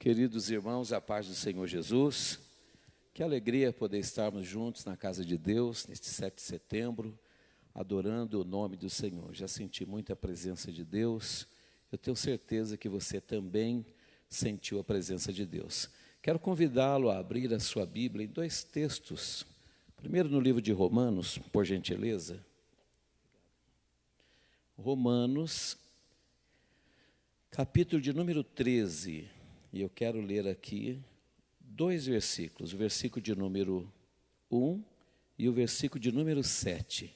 Queridos irmãos, a paz do Senhor Jesus, que alegria poder estarmos juntos na casa de Deus, neste 7 de setembro, adorando o nome do Senhor. Já senti muita presença de Deus, eu tenho certeza que você também sentiu a presença de Deus. Quero convidá-lo a abrir a sua Bíblia em dois textos. Primeiro no livro de Romanos, por gentileza. Romanos, capítulo de número 13. E eu quero ler aqui dois versículos, o versículo de número 1 e o versículo de número 7.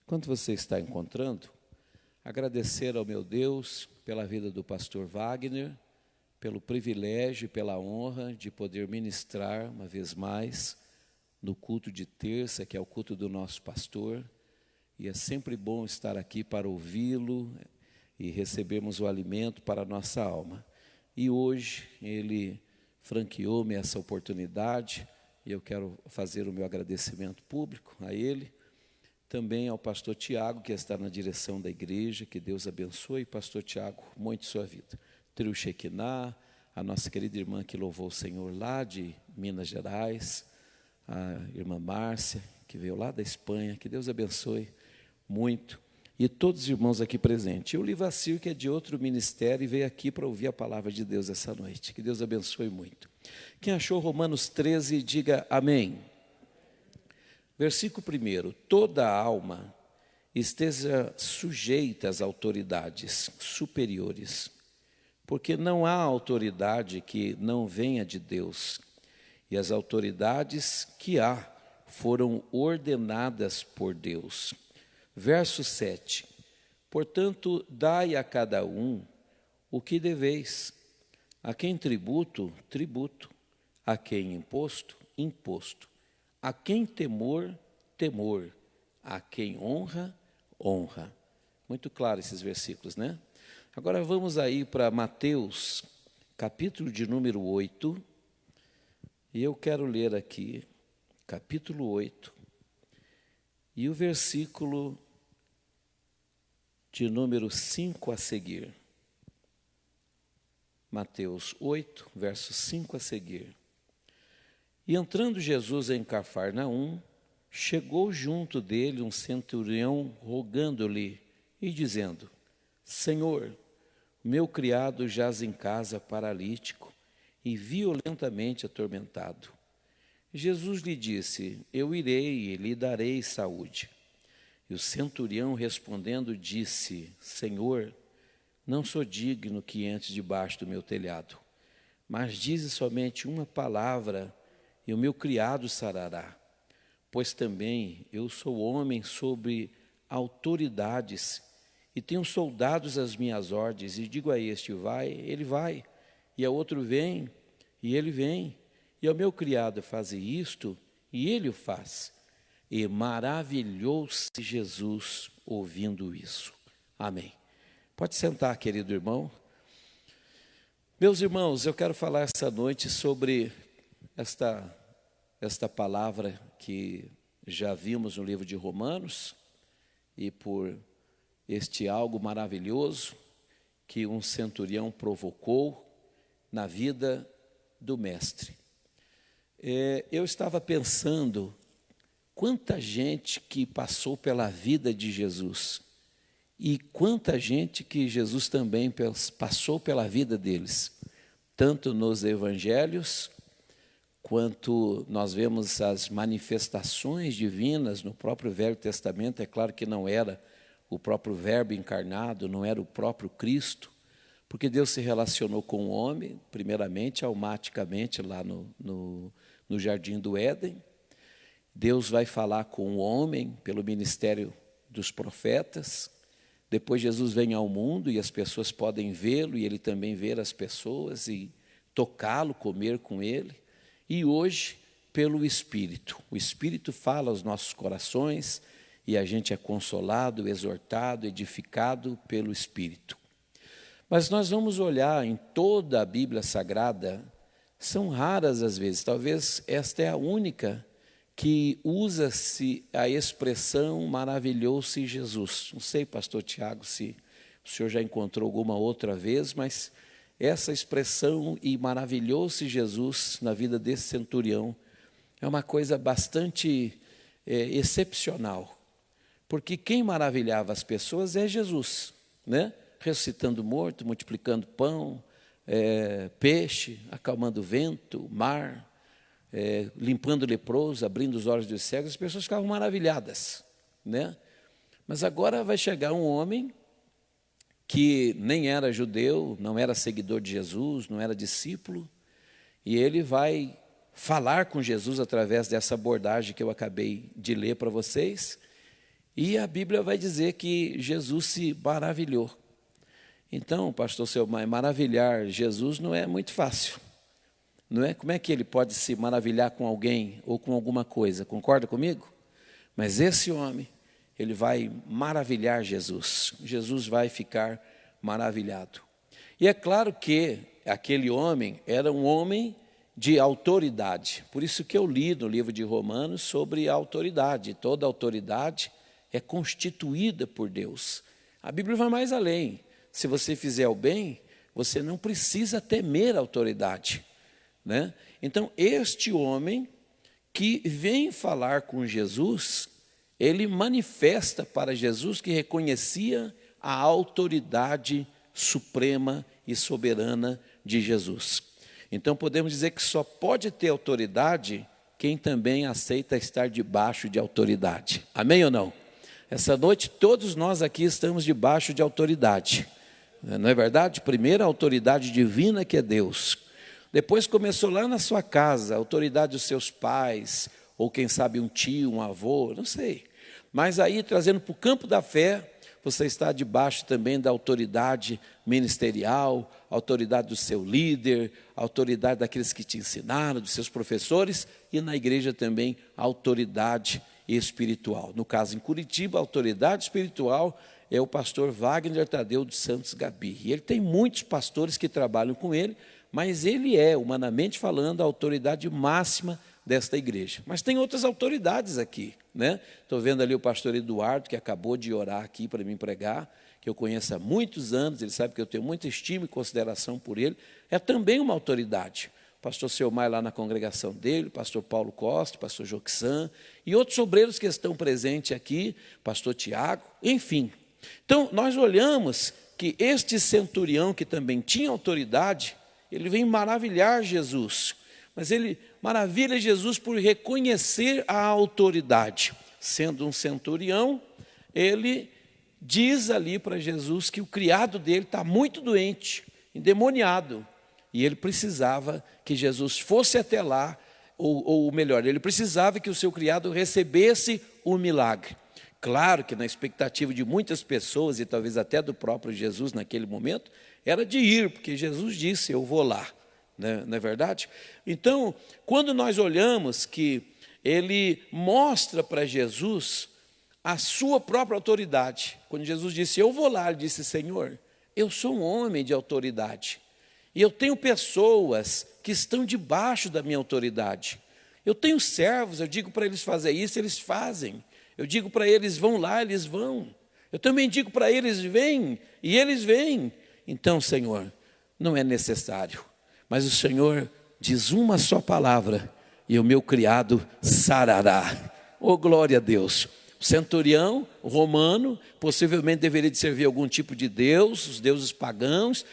Enquanto você está encontrando, agradecer ao meu Deus pela vida do pastor Wagner, pelo privilégio e pela honra de poder ministrar uma vez mais no culto de terça, que é o culto do nosso pastor. E é sempre bom estar aqui para ouvi-lo e recebermos o alimento para a nossa alma. E hoje ele franqueou-me essa oportunidade e eu quero fazer o meu agradecimento público a ele. Também ao pastor Tiago, que está na direção da igreja, que Deus abençoe. Pastor Tiago, muito sua vida. Trio Shekinah, a nossa querida irmã que louvou o Senhor lá de Minas Gerais, a irmã Márcia, que veio lá da Espanha, que Deus abençoe muito. E todos os irmãos aqui presentes. E o Livacir, que é de outro ministério, e veio aqui para ouvir a palavra de Deus essa noite. Que Deus abençoe muito. Quem achou Romanos 13, diga amém. Versículo 1. Toda a alma esteja sujeita às autoridades superiores, porque não há autoridade que não venha de Deus, e as autoridades que há foram ordenadas por Deus. Verso 7. Portanto, dai a cada um o que deveis. A quem tributo, tributo. A quem imposto, imposto. A quem temor, temor. A quem honra, honra. Muito claro esses versículos, né? Agora vamos aí para Mateus, capítulo de número 8. E eu quero ler aqui, capítulo 8. E o versículo de número 5 a seguir. Mateus 8, verso 5 a seguir. E entrando Jesus em Cafarnaum, chegou junto dele um centurião, rogando-lhe e dizendo: Senhor, meu criado jaz em casa paralítico e violentamente atormentado. Jesus lhe disse: Eu irei e lhe darei saúde. E o centurião respondendo disse: Senhor, não sou digno que entres debaixo do meu telhado, mas dize somente uma palavra e o meu criado sarará. Pois também eu sou homem sobre autoridades e tenho soldados às minhas ordens, e digo a este: vai, ele vai, e a outro: vem, e ele vem, e ao meu criado: faze isto, e ele o faz. E maravilhou-se Jesus ouvindo isso. Amém. Pode sentar, querido irmão. Meus irmãos, eu quero falar essa noite sobre esta palavra que já vimos no livro de Romanos, e por este algo maravilhoso que um centurião provocou na vida do mestre. Eu estava pensando quanta gente que passou pela vida de Jesus e quanta gente que Jesus também passou pela vida deles, tanto nos evangelhos, quanto nós vemos as manifestações divinas no próprio Velho Testamento. É claro que não era o próprio Verbo encarnado, não era o próprio Cristo, porque Deus se relacionou com o homem, primeiramente, almaticamente, lá no Jardim do Éden. Deus vai falar com o homem pelo ministério dos profetas. Depois Jesus vem ao mundo e as pessoas podem vê-lo, e ele também ver as pessoas e tocá-lo, comer com ele. E hoje, pelo Espírito. O Espírito fala aos nossos corações e a gente é consolado, exortado, edificado pelo Espírito. Mas nós vamos olhar em toda a Bíblia Sagrada, são raras as vezes, talvez esta é a única que usa-se a expressão maravilhou-se Jesus. Não sei, pastor Tiago, se o senhor já encontrou alguma outra vez, mas essa expressão, e maravilhou-se Jesus na vida desse centurião, é uma coisa bastante excepcional. Porque quem maravilhava as pessoas é Jesus, né? Ressuscitando morto, multiplicando pão, peixe, acalmando o vento, mar, limpando o leproso, abrindo os olhos dos cegos. As pessoas ficavam maravilhadas, né? Mas agora vai chegar um homem que nem era judeu, não era seguidor de Jesus, não era discípulo, e ele vai falar com Jesus através dessa abordagem que eu acabei de ler para vocês, e a Bíblia vai dizer que Jesus se maravilhou. Então, pastor Selmar, maravilhar Jesus não é muito fácil, não é? Como é que ele pode se maravilhar com alguém ou com alguma coisa? Concorda comigo? Mas esse homem, ele vai maravilhar Jesus. Jesus vai ficar maravilhado. E é claro que aquele homem era um homem de autoridade. Por isso que eu li no livro de Romanos sobre a autoridade. Toda autoridade é constituída por Deus. A Bíblia vai mais além. Se você fizer o bem, você não precisa temer a autoridade, né? Então, este homem que vem falar com Jesus, ele manifesta para Jesus que reconhecia a autoridade suprema e soberana de Jesus. Então, podemos dizer que só pode ter autoridade quem também aceita estar debaixo de autoridade. Amém ou não? Essa noite, todos nós aqui estamos debaixo de autoridade. Não é verdade? Primeiro, a autoridade divina, que é Deus. Depois começou lá na sua casa, a autoridade dos seus pais, ou quem sabe um tio, um avô, não sei. Mas aí, trazendo para o campo da fé, você está debaixo também da autoridade ministerial, autoridade do seu líder, autoridade daqueles que te ensinaram, dos seus professores, e na igreja também a autoridade espiritual. No caso, em Curitiba, a autoridade espiritual é o pastor Wagner Tadeu dos Santos Gabi. E ele tem muitos pastores que trabalham com ele, mas ele é, humanamente falando, a autoridade máxima desta igreja. Mas tem outras autoridades aqui, né? Estou vendo ali o pastor Eduardo, que acabou de orar aqui para me pregar, que eu conheço há muitos anos, ele sabe que eu tenho muita estima e consideração por ele, é também uma autoridade. O pastor Selmar lá na congregação dele, o pastor Paulo Costa, o pastor Joxan, e outros obreiros que estão presentes aqui, pastor Tiago, enfim. Então, nós olhamos que este centurião, que também tinha autoridade, ele vem maravilhar Jesus, mas ele maravilha Jesus por reconhecer a autoridade. Sendo um centurião, ele diz ali para Jesus que o criado dele está muito doente, endemoniado, e ele precisava que Jesus fosse até lá, ou melhor, ele precisava que o seu criado recebesse o milagre. Claro que na expectativa de muitas pessoas, e talvez até do próprio Jesus naquele momento, era de ir, porque Jesus disse, eu vou lá, né? Não é verdade? Então, quando nós olhamos que ele mostra para Jesus a sua própria autoridade, quando Jesus disse, eu vou lá, ele disse, Senhor, eu sou um homem de autoridade, e eu tenho pessoas que estão debaixo da minha autoridade, eu tenho servos, eu digo para eles fazer isso, eles fazem, eu digo para eles, vão lá, eles vão. Eu também digo para eles, vêm, e eles vêm. Então, Senhor, não é necessário. Mas o Senhor diz uma só palavra, e o meu criado sarará. Oh, glória a Deus. O centurião romano, possivelmente deveria de servir algum tipo de deus, os deuses pagãos,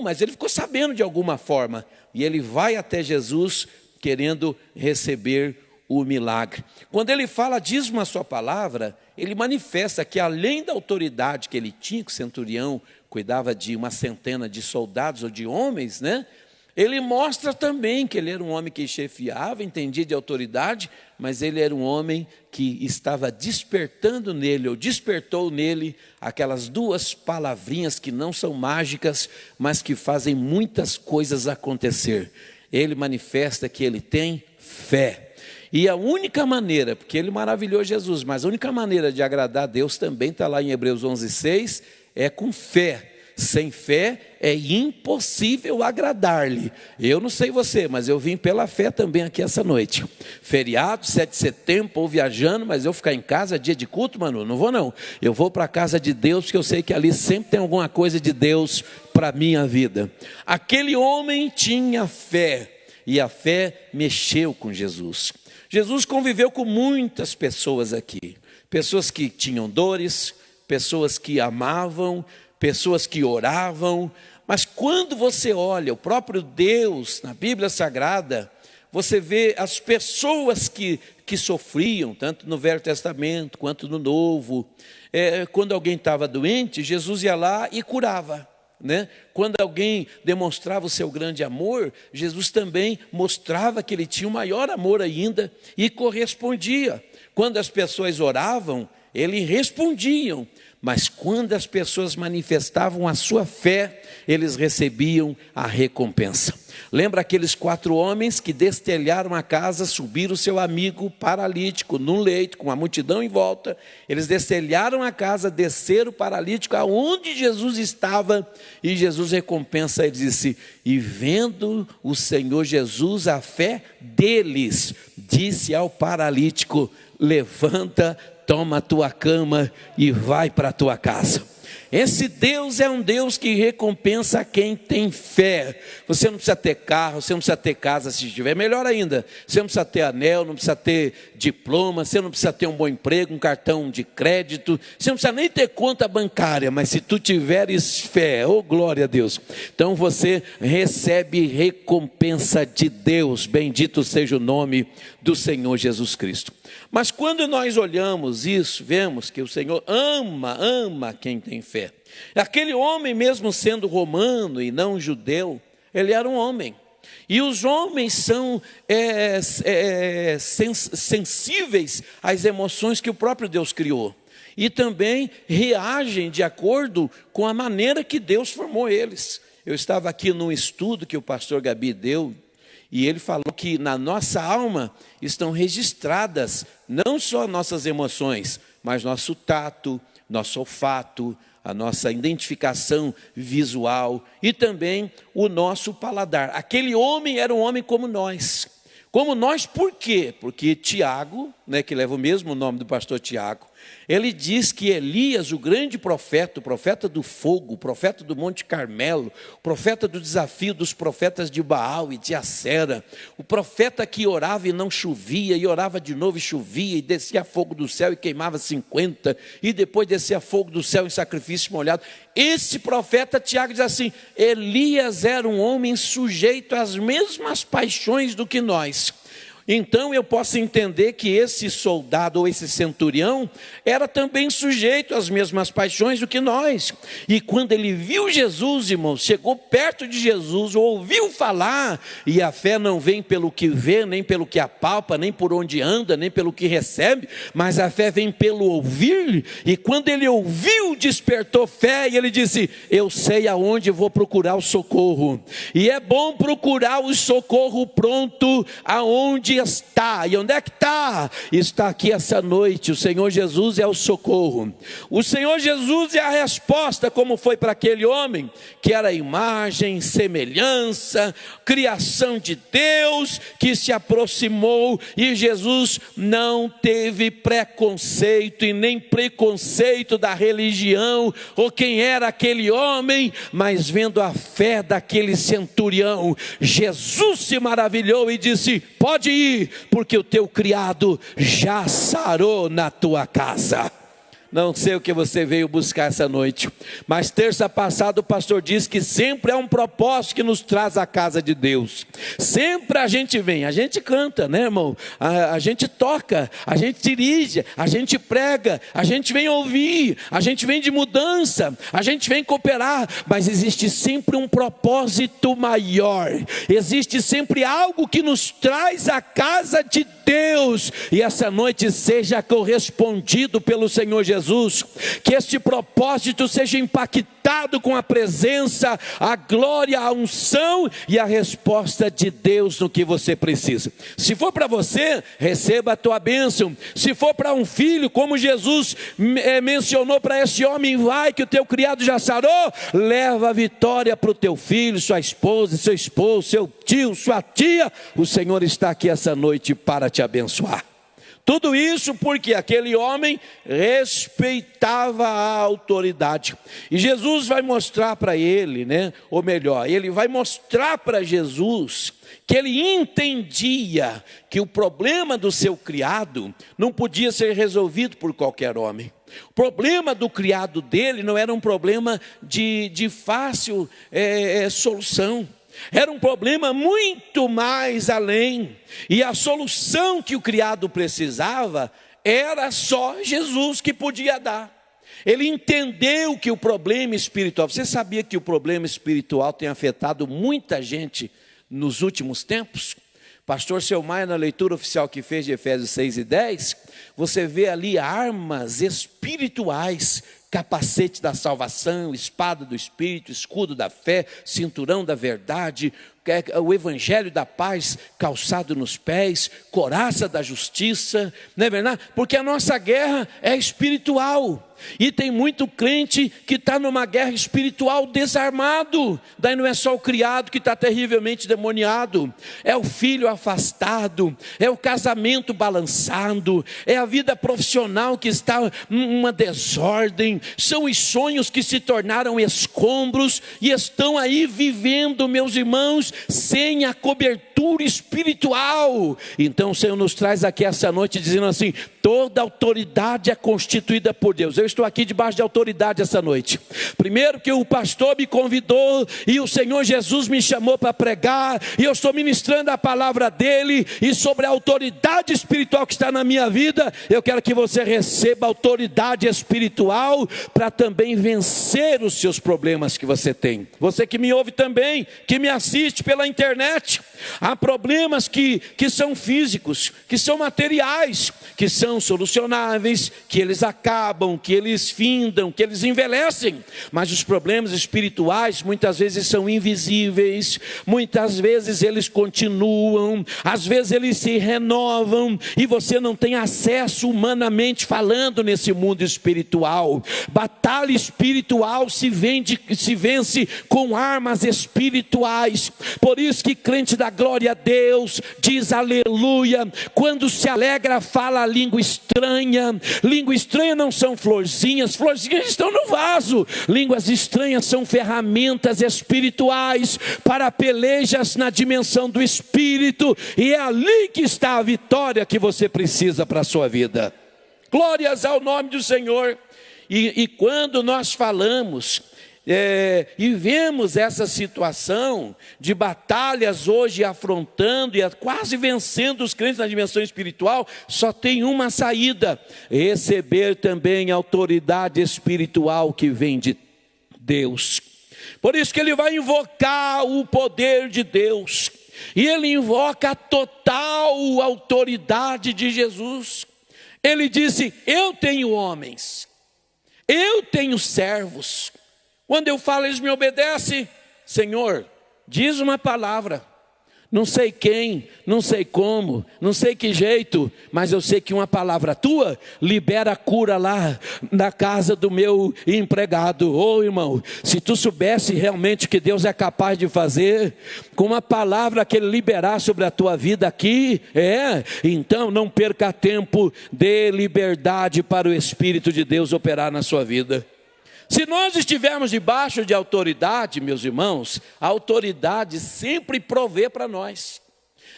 mas ele ficou sabendo de alguma forma. E ele vai até Jesus, querendo receber o milagre. Quando ele fala, diz uma só palavra, ele manifesta que além da autoridade que ele tinha, que o centurião cuidava de uma centena de soldados ou de homens, né? Ele mostra também que ele era um homem que chefiava, entendia de autoridade, mas ele era um homem que estava despertando nele, ou despertou nele, aquelas duas palavrinhas que não são mágicas, mas que fazem muitas coisas acontecer. Ele manifesta que ele tem fé. E a única maneira, porque ele maravilhou Jesus, mas a única maneira de agradar a Deus também está lá em Hebreus 11:6, é com fé. Sem fé é impossível agradar-lhe. Eu não sei você, mas eu vim pela fé também aqui essa noite. Feriado, 7 de setembro, ou viajando, mas eu ficar em casa, dia de culto, mano, não vou não. Eu vou para a casa de Deus, porque eu sei que ali sempre tem alguma coisa de Deus para a minha vida. Aquele homem tinha fé, e a fé mexeu com Jesus. Jesus conviveu com muitas pessoas aqui. Pessoas que tinham dores, pessoas que amavam, pessoas que oravam. Mas quando você olha o próprio Deus na Bíblia Sagrada, você vê as pessoas que sofriam, tanto no Velho Testamento quanto no Novo. Quando alguém estava doente, Jesus ia lá e curava, né? Quando alguém demonstrava o seu grande amor, Jesus também mostrava que ele tinha um maior amor ainda e correspondia. Quando as pessoas oravam, ele respondiam. Mas quando as pessoas manifestavam a sua fé, eles recebiam a recompensa. Lembra aqueles 4 homens que destelharam a casa, subiram o seu amigo paralítico num leito, com a multidão em volta. Eles destelharam a casa, desceram o paralítico aonde Jesus estava, e Jesus recompensa e disse: e vendo o Senhor Jesus a fé deles, disse ao paralítico: levanta, toma a tua cama e vai para a tua casa. Esse Deus é um Deus que recompensa quem tem fé. Você não precisa ter carro, você não precisa ter casa, se tiver, melhor ainda. Você não precisa ter anel, não precisa ter diploma, você não precisa ter um bom emprego, um cartão de crédito, você não precisa nem ter conta bancária, mas se tu tiveres fé, oh glória a Deus, então você recebe recompensa de Deus. Bendito seja o nome do Senhor Jesus Cristo. Mas quando nós olhamos isso, vemos que o Senhor ama quem tem fé. Aquele homem, mesmo sendo romano e não judeu, ele era um homem. E os homens são sensíveis às emoções que o próprio Deus criou. E também reagem de acordo com a maneira que Deus formou eles. Eu estava aqui num estudo que o pastor Gabi deu, e ele falou que na nossa alma estão registradas não só nossas emoções, mas nosso tato, nosso olfato, a nossa identificação visual e também o nosso paladar. Aquele homem era um homem como nós. Como nós, por quê? Porque Tiago, que leva o mesmo nome do pastor Tiago, ele diz que Elias, o grande profeta, o profeta do fogo, o profeta do Monte Carmelo, o profeta do desafio dos profetas de Baal e de Acera, o profeta que orava e não chovia, e orava de novo e chovia, e descia fogo do céu e queimava 50, e depois descia fogo do céu em sacrifício molhado. Esse profeta, Tiago, diz assim: Elias era um homem sujeito às mesmas paixões do que nós. Então eu posso entender que esse soldado ou esse centurião era também sujeito às mesmas paixões do que nós. E quando ele viu Jesus, irmãos, chegou perto de Jesus, ouviu falar, e a fé não vem pelo que vê, nem pelo que apalpa, nem por onde anda, nem pelo que recebe, mas a fé vem pelo ouvir. E quando ele ouviu, despertou fé, e ele disse: eu sei aonde vou procurar o socorro. E é bom procurar o socorro pronto aonde está. E onde é que está? Está aqui essa noite. O Senhor Jesus é o socorro. O Senhor Jesus é a resposta, como foi para aquele homem, que era imagem, semelhança, criação de Deus, que se aproximou, e Jesus não teve preconceito e nem preconceito da religião, ou quem era aquele homem, mas vendo a fé daquele centurião, Jesus se maravilhou e disse: pode ir, porque o teu criado já sarou na tua casa. Não sei o que você veio buscar essa noite, mas terça passada o pastor disse que sempre há um propósito que nos traz à casa de Deus. Sempre a gente vem, a gente canta, né, irmão? A gente toca, a gente dirige, a gente prega, a gente vem ouvir, a gente vem de mudança, a gente vem cooperar, mas existe sempre um propósito maior. Existe sempre algo que nos traz à casa de Deus, e essa noite seja correspondido pelo Senhor Jesus. Que este propósito seja impactado conectado com a presença, a glória, a unção e a resposta de Deus no que você precisa. Se for para você, receba a tua bênção. Se for para um filho, como Jesus mencionou para esse homem, vai que o teu criado já sarou, leva a vitória para o teu filho, sua esposa, seu esposo, seu tio, sua tia. O Senhor está aqui essa noite para te abençoar. Tudo isso porque aquele homem respeitava a autoridade. E Jesus vai mostrar para ele, ou melhor, ele vai mostrar para Jesus que ele entendia que o problema do seu criado não podia ser resolvido por qualquer homem. O problema do criado dele não era um problema de fácil solução. Era um problema muito mais além. E a solução que o criado precisava era só Jesus que podia dar. Ele entendeu que o problema espiritual... Você sabia que o problema espiritual tem afetado muita gente nos últimos tempos? Pastor Selmaia, na leitura oficial que fez de Efésios 6 e 10, você vê ali armas espirituais, capacete da salvação, espada do Espírito, escudo da fé, cinturão da verdade, o evangelho da paz calçado nos pés, coraça da justiça, não é verdade? Porque a nossa guerra é espiritual. E tem muito crente que está numa guerra espiritual desarmado. Daí não é só o criado que está terrivelmente demoniado, é o filho afastado, é o casamento balançado, é a vida profissional que está uma desordem, são os sonhos que se tornaram escombros e estão aí vivendo, meus irmãos, sem a cobertura espiritual. Então o Senhor nos traz aqui essa noite dizendo assim: toda autoridade é constituída por Deus. Eu estou aqui debaixo de autoridade essa noite. Primeiro que o pastor me convidou e o Senhor Jesus me chamou para pregar, e eu estou ministrando a palavra dele, e sobre a autoridade espiritual que está na minha vida, eu quero que você receba autoridade espiritual para também vencer os seus problemas que você tem. Você que me ouve também, que me assiste pela internet, há problemas que são físicos, que são materiais, que são solucionáveis, que eles acabam, que eles findam, que eles envelhecem. Mas os problemas espirituais muitas vezes são invisíveis, muitas vezes eles continuam, às vezes eles se renovam, e você não tem acesso humanamente falando nesse mundo espiritual. Batalha espiritual se vence com armas espirituais. Por isso que crente da glória a Deus diz aleluia, quando se alegra fala a língua estranha. Língua estranha não são florzinhas, florzinhas estão no vaso. Línguas estranhas são ferramentas espirituais para pelejas na dimensão do espírito, e é ali que está a vitória que você precisa para a sua vida. Glórias ao nome do Senhor. E quando nós falamos e vemos essa situação de batalhas hoje afrontando e quase vencendo os crentes na dimensão espiritual, só tem uma saída: receber também a autoridade espiritual que vem de Deus. Por isso que ele vai invocar o poder de Deus, e ele invoca a total autoridade de Jesus. Ele disse: eu tenho homens, eu tenho servos. Quando eu falo, eles me obedecem. Senhor, diz uma palavra. Não sei quem, não sei como, não sei que jeito, mas eu sei que uma palavra tua libera cura lá na casa do meu empregado. Ô irmão, se tu soubesse realmente o que Deus é capaz de fazer, com uma palavra que Ele liberar sobre a tua vida aqui, então não perca tempo, dê liberdade para o Espírito de Deus operar na sua vida. Se nós estivermos debaixo de autoridade, meus irmãos, a autoridade sempre provê para nós.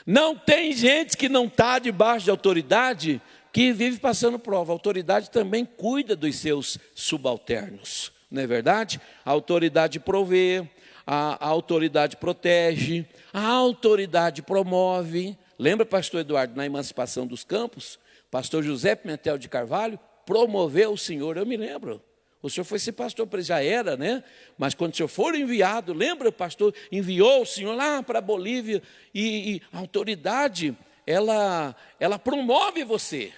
Não tem gente que não está debaixo de autoridade que vive passando prova. A autoridade também cuida dos seus subalternos, não é verdade? A autoridade provê, a autoridade protege, a autoridade promove. Lembra, pastor Eduardo, na emancipação dos campos, pastor José Pimentel de Carvalho promoveu o senhor, eu me lembro. O senhor foi ser pastor, já era, né? Mas quando o senhor for enviado, lembra, o pastor enviou o senhor lá para a Bolívia, e a autoridade, ela promove você,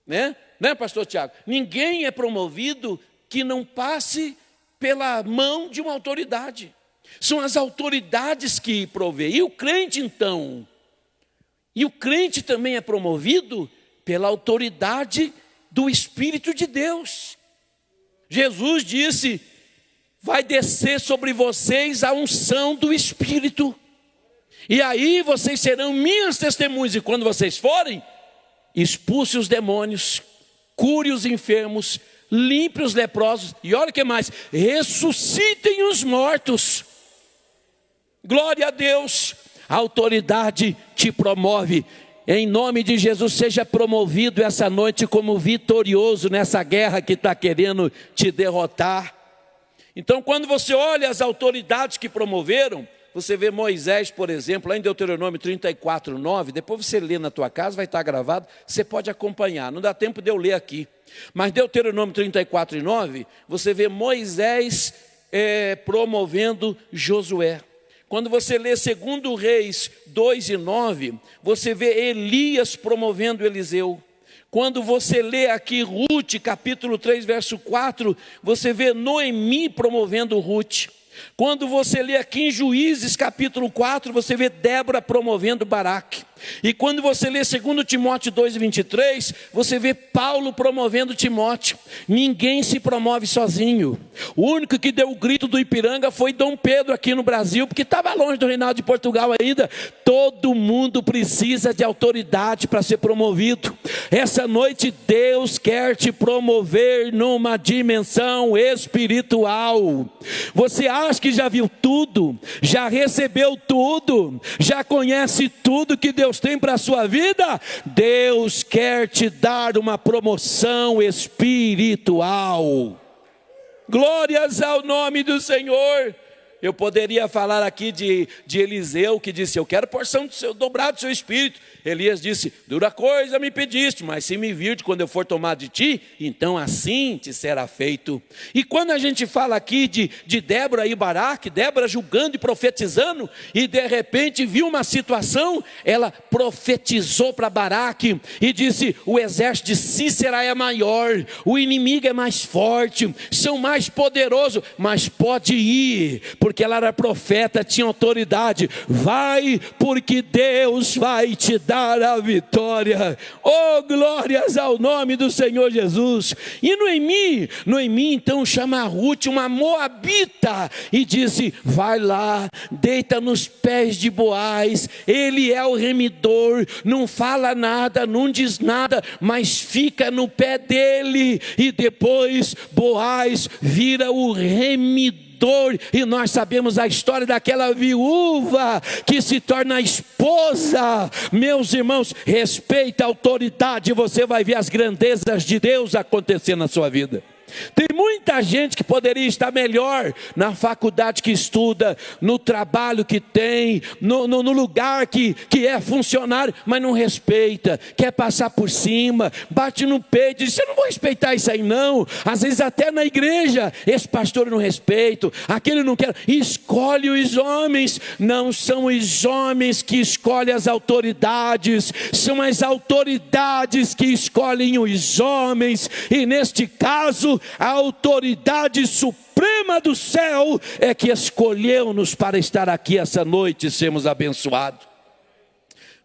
né? Pastor Tiago? Ninguém é promovido que não passe pela mão de uma autoridade. São as autoridades que provê. E o crente então, e o crente também é promovido pela autoridade do Espírito de Deus. Jesus disse: vai descer sobre vocês a unção do Espírito. E aí vocês serão minhas testemunhas. E quando vocês forem, expulse os demônios, cure os enfermos, limpe os leprosos. E olha o que mais, ressuscitem os mortos. Glória a Deus. A autoridade te promove. Em nome de Jesus, seja promovido essa noite como vitorioso nessa guerra que está querendo te derrotar. Então, quando você olha as autoridades que promoveram, você vê Moisés, por exemplo, lá em Deuteronômio 34, 9, depois você lê na tua casa, vai estar gravado, você pode acompanhar, não dá tempo de eu ler aqui. Mas Deuteronômio 34, 9, você vê Moisés promovendo Josué. Quando você lê 2 Reis 2 e 9, você vê Elias promovendo Eliseu. Quando você lê aqui Ruth, capítulo 3, verso 4, você vê Noemi promovendo Ruth. Quando você lê aqui em Juízes, capítulo 4, você vê Débora promovendo Baraque. E quando você lê 2 Timóteo 2, 23, você vê Paulo promovendo Timóteo. Ninguém se promove sozinho. O único que deu o grito do Ipiranga foi Dom Pedro aqui no Brasil, porque estava longe do reinado de Portugal ainda. Todo mundo precisa de autoridade para ser promovido. Essa noite Deus quer te promover numa dimensão espiritual. Você acha que já viu tudo, já recebeu tudo, já conhece tudo que Deus tem para a sua vida? Deus quer te dar uma promoção espiritual. Glórias ao nome do Senhor. Eu poderia falar aqui de Eliseu, que disse: eu quero porção dobrada do seu espírito. Elias disse: dura coisa me pediste, mas se me virde quando eu for tomar de ti, então assim te será feito. E quando a gente fala aqui de Débora e Baraque, Débora julgando e profetizando, e de repente viu uma situação, ela profetizou para Baraque e disse: o exército de Sísera é maior, o inimigo é mais forte, são mais poderosos, mas pode ir, porque ela era profeta, tinha autoridade. Vai, porque Deus vai te dar a vitória. Oh, glórias ao nome do Senhor Jesus. E Noemi então chama a Ruth, uma moabita, e disse: vai lá, deita nos pés de Boaz, ele é o remidor, não fala nada, não diz nada, mas fica no pé dele. E depois Boaz vira o remidor. E nós sabemos a história daquela viúva que se torna esposa. Meus irmãos, respeita a autoridade, você vai ver as grandezas de Deus acontecer na sua vida. Tem muita gente que poderia estar melhor na faculdade que estuda, no trabalho que tem, no lugar que é funcionário, mas não respeita, quer passar por cima, bate no peito e diz: eu não vou respeitar isso aí não. Às vezes até na igreja, esse pastor eu não respeito, aquele eu não quero. Escolhe os homens. Não são os homens que escolhem as autoridades, são as autoridades que escolhem os homens. E neste caso, a autoridade suprema do céu é que escolheu-nos para estar aqui essa noite e sermos abençoados.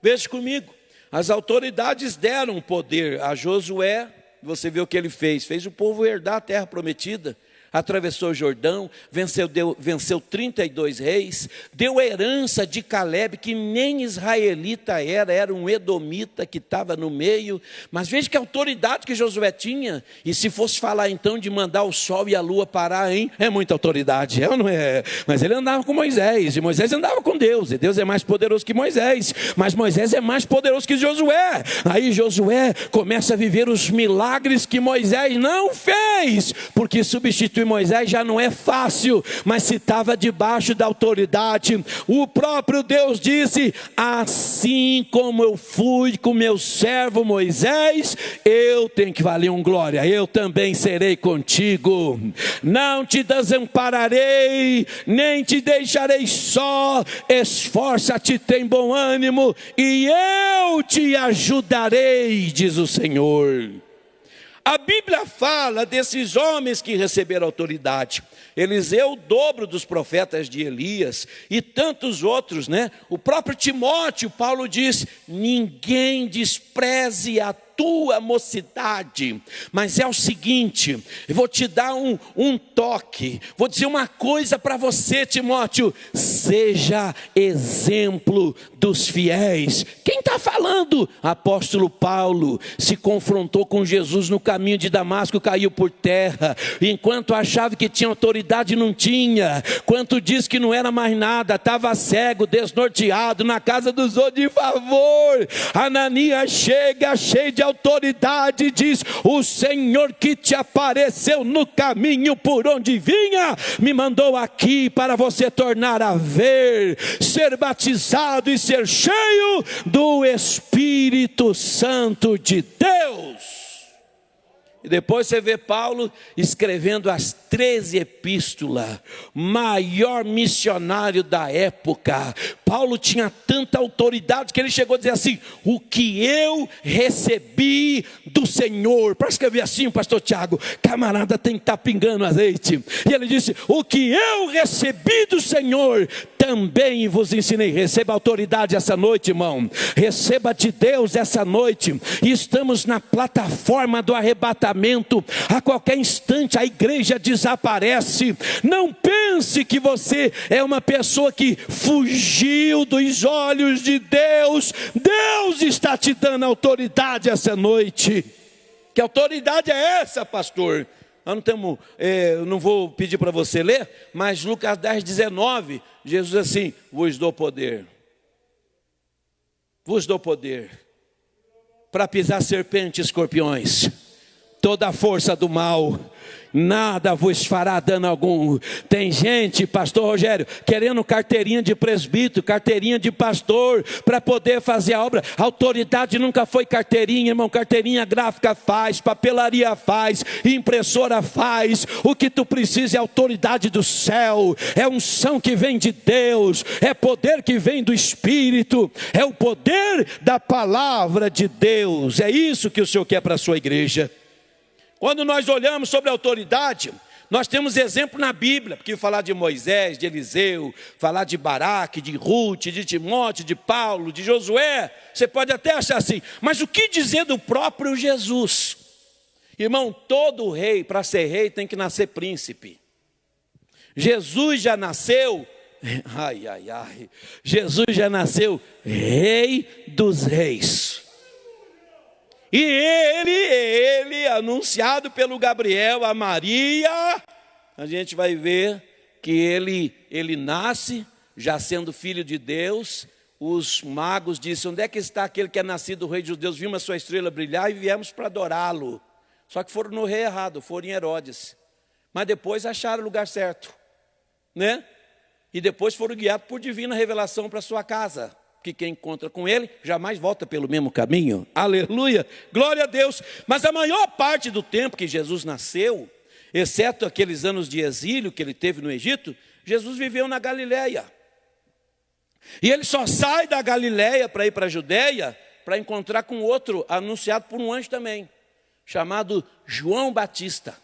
Veja comigo, as autoridades deram poder a Josué. Você vê o que ele fez o povo herdar a terra prometida. Atravessou o Jordão, venceu 32 reis, deu herança de Caleb, que nem israelita era um edomita que estava no meio. Mas veja que autoridade que Josué tinha. E se fosse falar então de mandar o sol e a lua parar, hein? É muita autoridade, é ou não é? Mas ele andava com Moisés, e Moisés andava com Deus, e Deus é mais poderoso que Moisés, mas Moisés é mais poderoso que Josué. Aí Josué começa a viver os milagres que Moisés não fez, porque substituiu Moisés já não é fácil, mas se estava debaixo da autoridade. O próprio Deus disse: assim como eu fui com meu servo Moisés, eu tenho que valer um glória, eu também serei contigo. Não te desampararei, nem te deixarei só. Esforça-te, tem bom ânimo, e eu te ajudarei, diz o Senhor. A Bíblia fala desses homens que receberam autoridade. Eliseu, o dobro dos profetas de Elias, e tantos outros, né? O próprio Timóteo, Paulo diz: ninguém despreze a tua mocidade. Mas é o seguinte, eu vou te dar um toque, vou dizer uma coisa para você, Timóteo: seja exemplo dos fiéis. Quem está falando? Apóstolo Paulo se confrontou com Jesus no caminho de Damasco, caiu por terra, enquanto achava que tinha autoridade, não tinha. Quanto diz que não era mais nada, estava cego, desnorteado, na casa dos outros. De favor, Ananias chega cheio de autoridade e diz: o Senhor que te apareceu no caminho por onde vinha, me mandou aqui para você tornar a ver, ser batizado e ser cheio do Espírito Santo de Deus. E depois você vê Paulo escrevendo as 13 epístolas, maior missionário da época. Paulo tinha tanta autoridade que ele chegou a dizer assim: o que eu recebi do Senhor. Para escrever assim, pastor Tiago, camarada tem que estar pingando azeite. E ele disse: o que eu recebi do Senhor, também vos ensinei. Receba autoridade essa noite, irmão. Receba de Deus essa noite. E estamos na plataforma do arrebatamento. A qualquer instante a igreja desaparece. Não pense que você é uma pessoa que fugiu dos olhos de Deus. Deus está te dando autoridade essa noite. Que autoridade é essa, pastor? Eu não vou pedir para você ler, mas Lucas 10, 19, Jesus assim: vos dou poder para pisar serpentes e escorpiões, toda a força do mal, nada vos fará dano algum. Tem gente, pastor Rogério, querendo carteirinha de presbítero, carteirinha de pastor, para poder fazer a obra. A autoridade nunca foi carteirinha, irmão. Carteirinha gráfica faz, papelaria faz, impressora faz. O que tu precisa é autoridade do céu, é unção que vem de Deus, é poder que vem do Espírito, é o poder da palavra de Deus. É isso que o Senhor quer para a sua igreja. Quando nós olhamos sobre a autoridade, nós temos exemplo na Bíblia, porque falar de Moisés, de Eliseu, falar de Baraque, de Ruth, de Timóteo, de Paulo, de Josué, você pode até achar assim, mas o que dizer do próprio Jesus? Irmão, todo rei, para ser rei, tem que nascer príncipe. Jesus já nasceu, Jesus já nasceu rei dos reis. E ele, anunciado pelo Gabriel a Maria, a gente vai ver que ele nasce, já sendo filho de Deus. Os magos disseram: onde é que está aquele que é nascido rei dos judeus? Vimos a sua estrela brilhar e viemos para adorá-lo. Só que foram no rei errado, foram em Herodes. Mas depois acharam o lugar certo, né? E depois foram guiados por divina revelação para sua casa. Que quem encontra com ele jamais volta pelo mesmo caminho. Aleluia, glória a Deus. Mas a maior parte do tempo que Jesus nasceu, exceto aqueles anos de exílio que ele teve no Egito, Jesus viveu na Galileia. E ele só sai da Galileia para ir para a Judeia, para encontrar com outro, anunciado por um anjo também, chamado João Batista.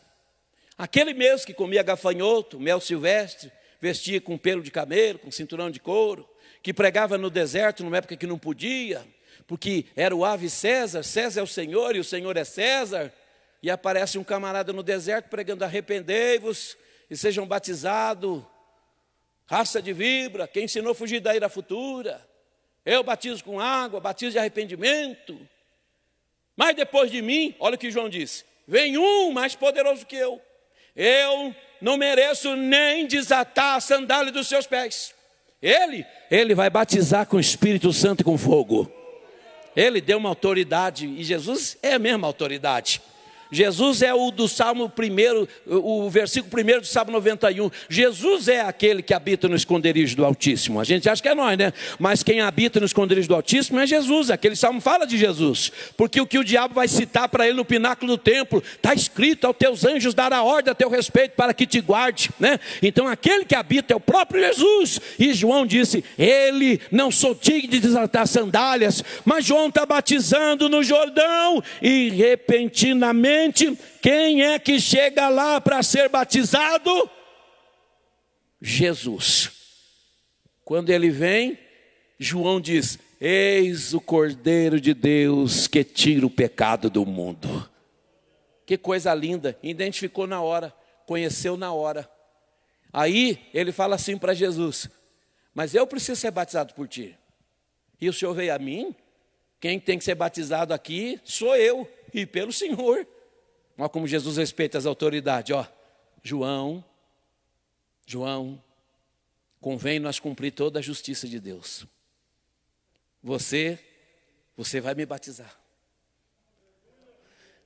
Aquele mesmo que comia gafanhoto, mel silvestre, vestia com pelo de camelo, com cinturão de couro, que pregava no deserto numa época que não podia, porque era o ave César, César é o Senhor e o Senhor é César. E aparece um camarada no deserto pregando: arrependei-vos e sejam batizados, raça de víbora, quem ensinou a fugir da ira futura. Eu batizo com água, batizo de arrependimento. Mas depois de mim, olha o que João disse: vem um mais poderoso que eu não mereço nem desatar a sandália dos seus pés. Ele vai batizar com o Espírito Santo e com fogo. Ele deu uma autoridade, e Jesus é a mesma autoridade. Jesus é o do Salmo 1, o versículo 1 do Salmo 91. Jesus é aquele que habita no esconderijo do Altíssimo. A gente acha que é nós, né? Mas quem habita no esconderijo do Altíssimo é Jesus. Aquele salmo fala de Jesus. Porque o que o diabo vai citar para ele no pináculo do templo, está escrito: aos teus anjos dará ordem a teu respeito para que te guarde, né? Então aquele que habita é o próprio Jesus. E João disse: ele, não sou digno de desatar sandálias. Mas João está batizando no Jordão, e repentinamente curiosamente, quem é que chega lá para ser batizado? Jesus. Quando ele vem, João diz: eis o Cordeiro de Deus que tira o pecado do mundo. Que coisa linda, identificou na hora, conheceu na hora. Aí ele fala assim para Jesus: mas eu preciso ser batizado por ti, e o Senhor veio a mim? Quem tem que ser batizado aqui sou eu, e pelo Senhor. Olha como Jesus respeita as autoridades. Ó, João, convém nós cumprir toda a justiça de Deus. Você vai me batizar.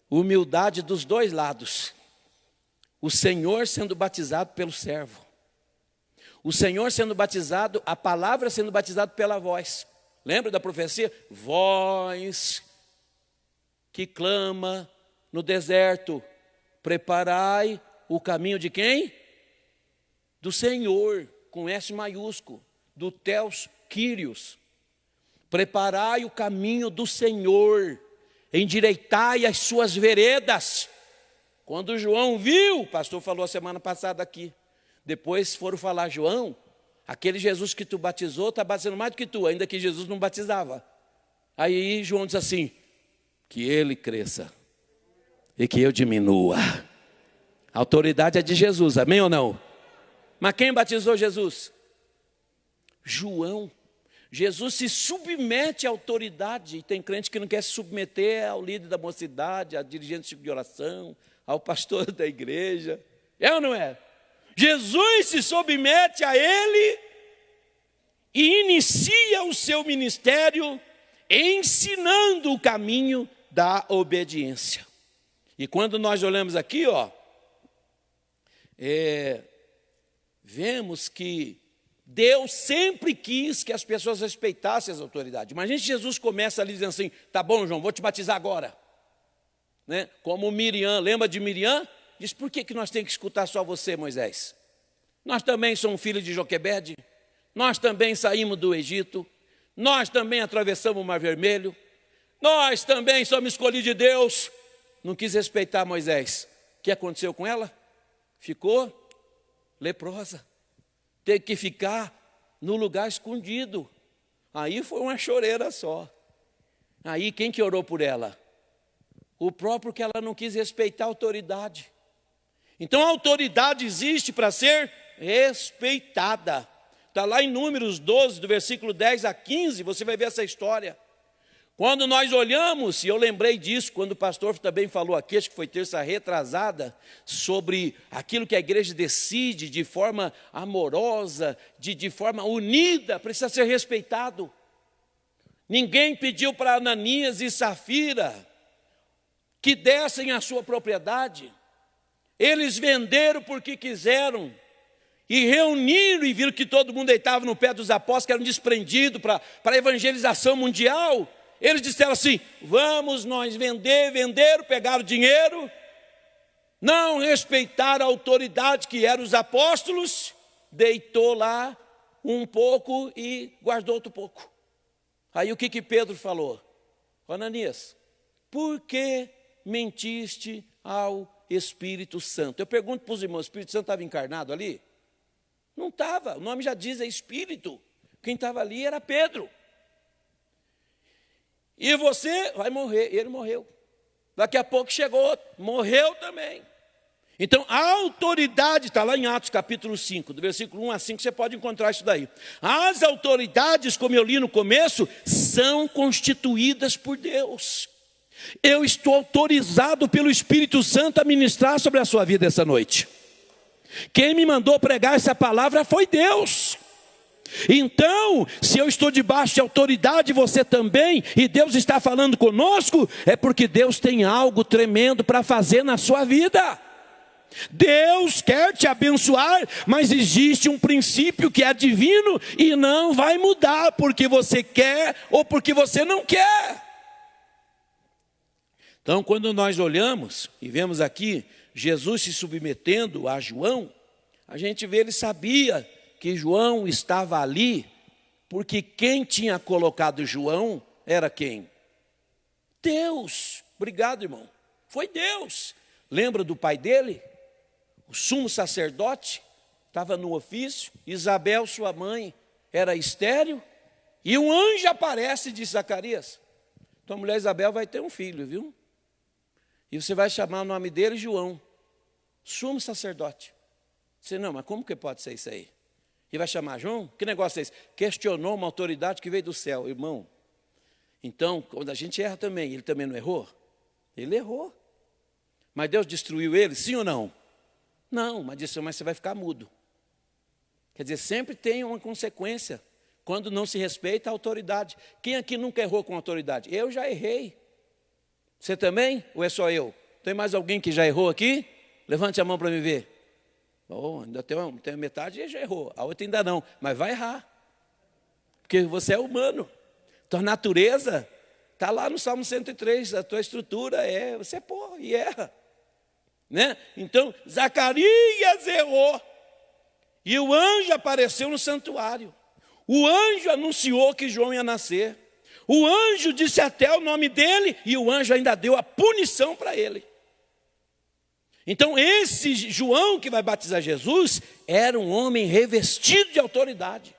Humildade dos dois lados. O Senhor sendo batizado pelo servo. O Senhor sendo batizado, a palavra sendo batizado pela voz. Lembra da profecia? Voz que clama no deserto: preparai o caminho de quem? Do Senhor, com S maiúsculo, do Theos Kyrios. Preparai o caminho do Senhor, endireitai as suas veredas. Quando João viu, o pastor falou a semana passada aqui, depois foram falar: João, aquele Jesus que tu batizou está batizando mais do que tu, ainda que Jesus não batizava. Aí João diz assim: que ele cresça e que eu diminua. A autoridade é de Jesus, amém ou não? Mas quem batizou Jesus? João. Jesus se submete à autoridade. E tem crente que não quer se submeter ao líder da mocidade, à dirigente de oração, ao pastor da igreja. É ou não é? Jesus se submete a ele e inicia o seu ministério ensinando o caminho da obediência. E quando nós olhamos aqui, ó, vemos que Deus sempre quis que as pessoas respeitassem as autoridades. Imagina se Jesus começa ali dizendo assim: tá bom, João, vou te batizar agora. Né? Como Miriam, lembra de Miriam? Diz: por que nós temos que escutar só você, Moisés? Nós também somos filhos de Joquebede, nós também saímos do Egito, nós também atravessamos o Mar Vermelho, nós também somos escolhidos de Deus. Não quis respeitar Moisés. O que aconteceu com ela? Ficou leprosa. Teve que ficar no lugar escondido. Aí foi uma choreira só. Aí quem que orou por ela? O próprio que ela não quis respeitar a autoridade. Então a autoridade existe para ser respeitada. Está lá em Números 12, do versículo 10 a 15, você vai ver essa história. Quando nós olhamos, e eu lembrei disso, quando o pastor também falou aqui, acho que foi terça retrasada, sobre aquilo que a igreja decide de forma amorosa, de forma unida, precisa ser respeitado. Ninguém pediu para Ananias e Safira que dessem a sua propriedade. Eles venderam porque quiseram, e reuniram e viram que todo mundo deitava no pé dos apóstolos, que eram desprendidos para a evangelização mundial. Eles disseram assim: vamos nós venderam, pegaram dinheiro, não respeitaram a autoridade que eram os apóstolos, deitou lá um pouco e guardou outro pouco. Aí o que Pedro falou? Ananias, por que mentiste ao Espírito Santo? Eu pergunto para os irmãos: o Espírito Santo estava encarnado ali? Não estava, o nome já diz, é Espírito. Quem estava ali era Pedro. E você vai morrer. Ele morreu. Daqui a pouco chegou outro, morreu também. Então a autoridade, está lá em Atos capítulo 5, do versículo 1 a 5, você pode encontrar isso daí. As autoridades, como eu li no começo, são constituídas por Deus. Eu estou autorizado pelo Espírito Santo a ministrar sobre a sua vida essa noite. Quem me mandou pregar essa palavra foi Deus. Então, se eu estou debaixo de autoridade, você também, e Deus está falando conosco, é porque Deus tem algo tremendo para fazer na sua vida. Deus quer te abençoar, mas existe um princípio que é divino e não vai mudar porque você quer ou porque você não quer. Então, quando nós olhamos e vemos aqui Jesus se submetendo a João, a gente vê, ele sabia que João estava ali, porque quem tinha colocado João era quem? Deus. Obrigado, irmão. Foi Deus. Lembra do pai dele? O sumo sacerdote estava no ofício, Isabel, sua mãe, era estéril, e um anjo aparece e diz: Zacarias, tua mulher Isabel vai ter um filho, viu? E você vai chamar o nome dele João, sumo sacerdote. Você, não, mas como que pode ser isso aí? E vai chamar João? Que negócio é esse? Questionou uma autoridade que veio do céu, irmão. Então, quando a gente erra também, ele também não errou? Ele errou. Mas Deus destruiu ele, sim ou não? Não, mas disse: mas você vai ficar mudo. Quer dizer, sempre tem uma consequência quando não se respeita a autoridade. Quem aqui nunca errou com autoridade? Eu já errei. Você também? Ou é só eu? Tem mais alguém que já errou aqui? Levante a mão para me ver. Oh, ainda tem metade e já errou. A outra ainda não, mas vai errar. Porque você é humano. Tua natureza está lá no Salmo 103. A tua estrutura você é porra e erra. Né? Então, Zacarias errou. E o anjo apareceu no santuário. O anjo anunciou que João ia nascer. O anjo disse até o nome dele. E o anjo ainda deu a punição para ele. Então esse João que vai batizar Jesus era um homem revestido de autoridade.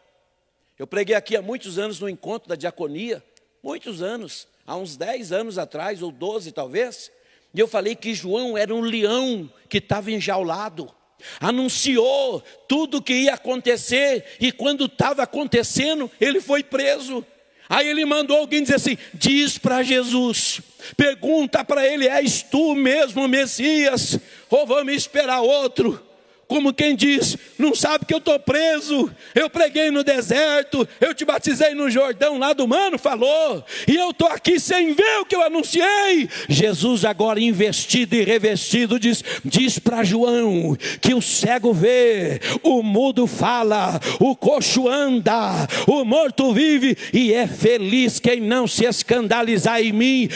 Eu preguei aqui há muitos anos no encontro da diaconia. Muitos anos. Há uns 10 anos atrás, ou 12 talvez. E eu falei que João era um leão que estava enjaulado. Anunciou tudo o que ia acontecer. E quando estava acontecendo, ele foi preso. Aí ele mandou alguém dizer assim: diz para Jesus, pergunta para ele: és tu mesmo o Messias? Ou vamos esperar outro? Como quem diz: não sabe que eu estou preso, eu preguei no deserto, eu te batizei no Jordão, lá do mano falou, e eu estou aqui sem ver o que eu anunciei. Jesus agora investido e revestido diz para João que o cego vê, o mudo fala, o coxo anda, o morto vive, e é feliz quem não se escandalizar em mim.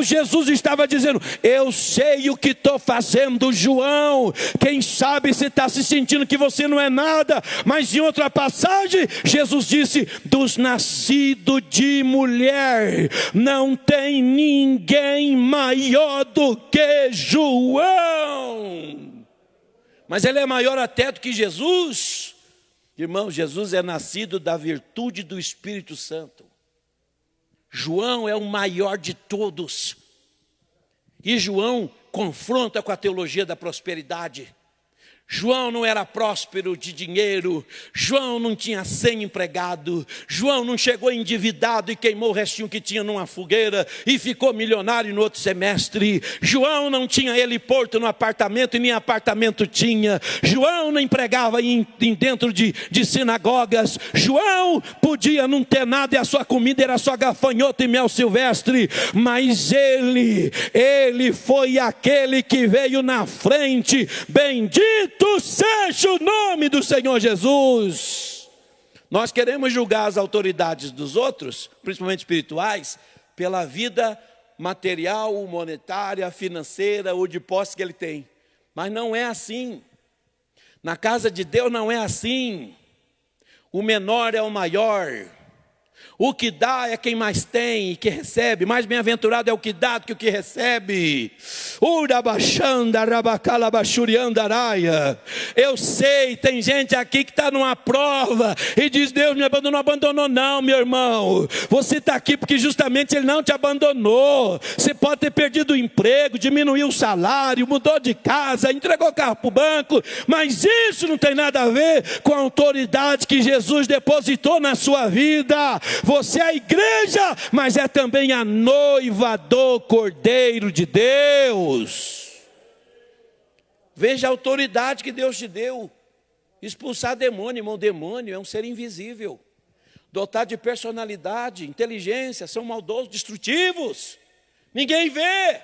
Jesus estava dizendo: eu sei o que estou fazendo, João. Quem sabe você está se sentindo que você não é nada, mas em outra passagem, Jesus disse: dos nascidos de mulher, não tem ninguém maior do que João. Mas ele é maior até do que Jesus. Irmão, Jesus é nascido da virtude do Espírito Santo. João é o maior de todos. E João confronta com a teologia da prosperidade. João não era próspero de dinheiro, João não tinha 100 empregados, João não chegou endividado e queimou o restinho que tinha numa fogueira e ficou milionário no outro semestre. João não tinha heliporto no apartamento e nem apartamento tinha. João não empregava dentro de sinagogas. João podia não ter nada e a sua comida era só gafanhoto e mel silvestre, mas ele foi aquele que veio na frente. Bendito seja o nome do Senhor Jesus. Nós queremos julgar as autoridades dos outros, principalmente espirituais, pela vida material, monetária, financeira ou de posse que ele tem. Mas não é assim. Na casa de Deus não é assim. O menor é o maior. O que dá é quem mais tem e que recebe. Mais bem-aventurado é o que dá do que o que recebe. Eu sei, tem gente aqui que está numa prova e diz: Deus me abandonou. Não abandonou não, meu irmão. Você está aqui porque justamente Ele não te abandonou. Você pode ter perdido o emprego, diminuiu o salário, mudou de casa, entregou o carro para o banco, mas isso não tem nada a ver com a autoridade que Jesus depositou na sua vida. Você é a igreja, mas é também a noiva do Cordeiro de Deus. Veja a autoridade que Deus te deu. Expulsar demônio, irmão. Demônio é um ser invisível, dotado de personalidade, inteligência. São maldosos, destrutivos. Ninguém vê.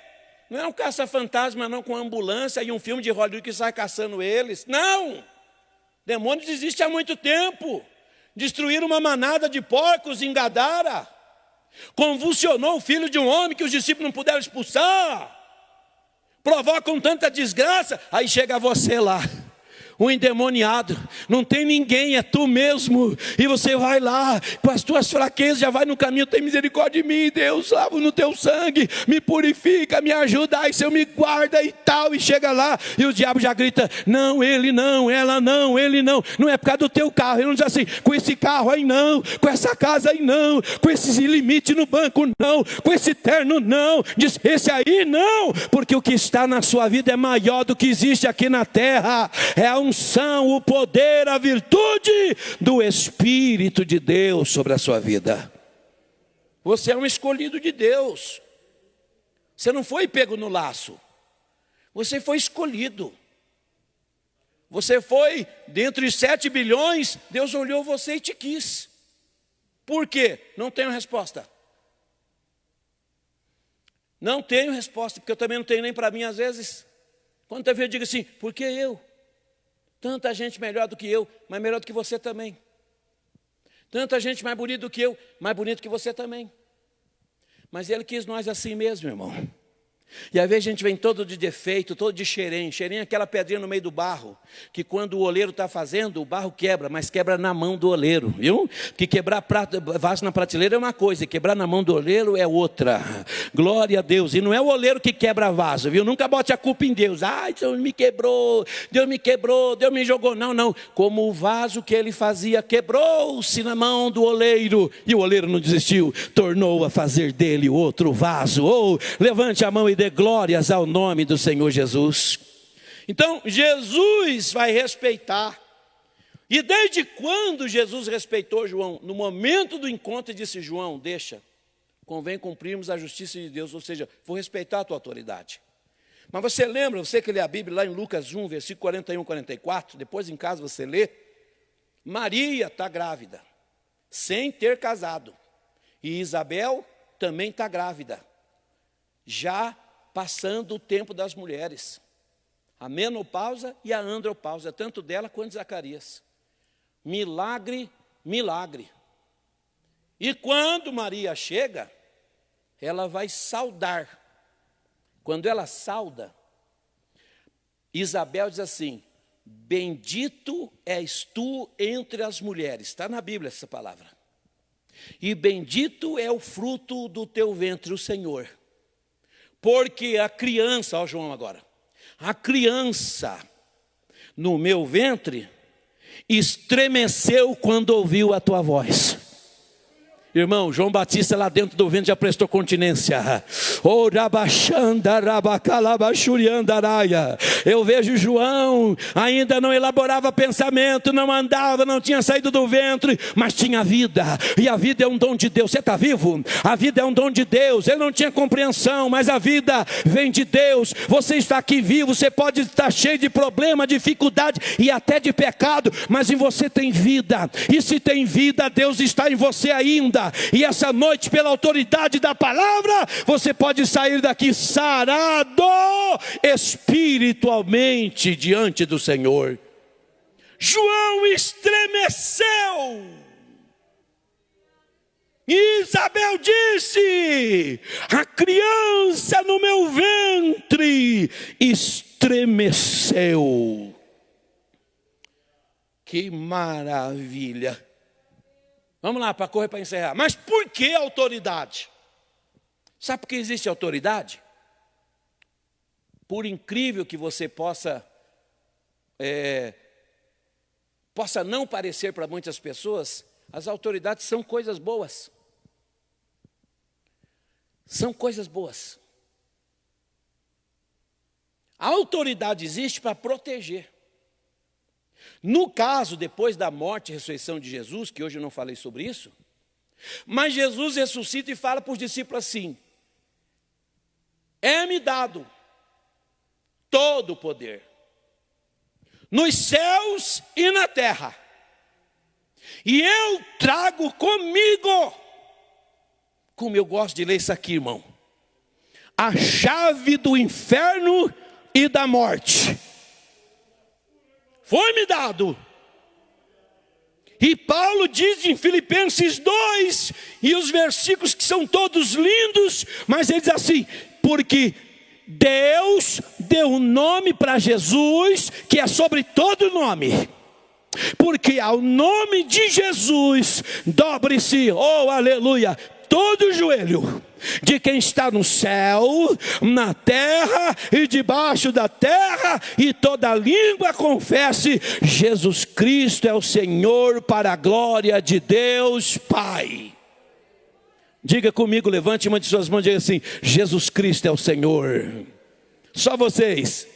Não é um caça-fantasma não, com ambulância e um filme de Hollywood que sai caçando eles. Não. Demônios existem há muito tempo. Destruíram uma manada de porcos em Gadara. Convulsionou o filho de um homem que os discípulos não puderam expulsar. Provocam tanta desgraça. Aí chega você lá, o endemoniado, não tem ninguém, é tu mesmo, e você vai lá, com as tuas fraquezas, já vai no caminho, tem misericórdia de mim, Deus, lavo no teu sangue, me purifica, me ajuda, aí Senhor me guarda e tal, e chega lá, e o diabo já grita, não, ele não, ela não, ele não é por causa do teu carro, ele não diz assim, com esse carro aí não, com essa casa aí não, com esse limite no banco não, com esse terno não, diz, esse aí não, porque o que está na sua vida é maior do que existe aqui na terra, é a unção, o poder, a virtude do Espírito de Deus sobre a sua vida. Você é um escolhido de Deus, você não foi pego no laço, você foi escolhido, você foi, dentre os 7 bilhões, Deus olhou você e te quis. Por quê? Não tenho resposta. Não tenho resposta, porque eu também não tenho nem para mim às vezes. Quantas vezes eu digo assim, por que eu? Tanta gente melhor do que eu, mas melhor do que você também. Tanta gente mais bonita do que eu, mais bonito que você também. Mas Ele quis nós assim mesmo, irmão. E às vezes a gente vem todo de defeito, todo de xerém. Xerém é aquela pedrinha no meio do barro, que quando o oleiro está fazendo, o barro quebra, mas quebra na mão do oleiro, viu? Que quebrar vaso na prateleira é uma coisa, e quebrar na mão do oleiro é outra. Glória a Deus. E não é o oleiro que quebra vaso, viu? Nunca bote a culpa em Deus. Ai, Deus me quebrou, Deus me jogou. Não, não. Como o vaso que ele fazia quebrou-se na mão do oleiro, e o oleiro não desistiu, tornou a fazer dele outro vaso. Ou levante a mão e dê glórias ao nome do Senhor Jesus. Então Jesus vai respeitar. E desde quando Jesus respeitou João? No momento do encontro disse, João, deixa, convém cumprirmos a justiça de Deus, ou seja, vou respeitar a tua autoridade. Mas você lembra, você que lê a Bíblia lá em Lucas 1, versículo 41, 44, depois em casa você lê, Maria está grávida, sem ter casado, e Isabel também está grávida, já passando o tempo das mulheres, a menopausa e a andropausa, tanto dela quanto de Zacarias. Milagre, milagre. E quando Maria chega, ela vai saudar. Quando ela sauda, Isabel diz assim, bendito és tu entre as mulheres. Está na Bíblia essa palavra. E bendito é o fruto do teu ventre, o Senhor. Porque a criança, ó João agora, a criança no meu ventre estremeceu quando ouviu a tua voz. Irmão, João Batista lá dentro do ventre já prestou continência. Eu vejo João, ainda não elaborava pensamento, não andava, não tinha saído do ventre, mas tinha vida, e a vida é um dom de Deus. Você está vivo? A vida é um dom de Deus. Ele não tinha compreensão, mas a vida vem de Deus. Você está aqui vivo, você pode estar cheio de problema, dificuldade e até de pecado, mas em você tem vida, e se tem vida, Deus está em você ainda. E essa noite, pela autoridade da palavra, você pode sair daqui sarado espiritualmente diante do Senhor. João estremeceu. E Isabel disse, a criança no meu ventre estremeceu. Que maravilha. Vamos lá, para correr, para encerrar. Mas por que autoridade? Sabe por que existe autoridade? Por incrível que você possa não parecer para muitas pessoas, as autoridades são coisas boas. São coisas boas. A autoridade existe para proteger. No caso, depois da morte e ressurreição de Jesus, que hoje eu não falei sobre isso, mas Jesus ressuscita e fala para os discípulos assim, é-me dado todo o poder, nos céus e na terra, e eu trago comigo, como eu gosto de ler isso aqui, irmão, a chave do inferno e da morte. Foi-me dado. E Paulo diz em Filipenses 2, e os versículos que são todos lindos, mas ele diz assim, porque Deus deu um nome para Jesus que é sobre todo nome. Porque ao nome de Jesus dobre-se, oh aleluia, todo o joelho de quem está no céu, na terra e debaixo da terra, e toda língua confesse: Jesus Cristo é o Senhor, para a glória de Deus Pai. Diga comigo, levante uma de suas mãos e diga assim: Jesus Cristo é o Senhor. Só vocês.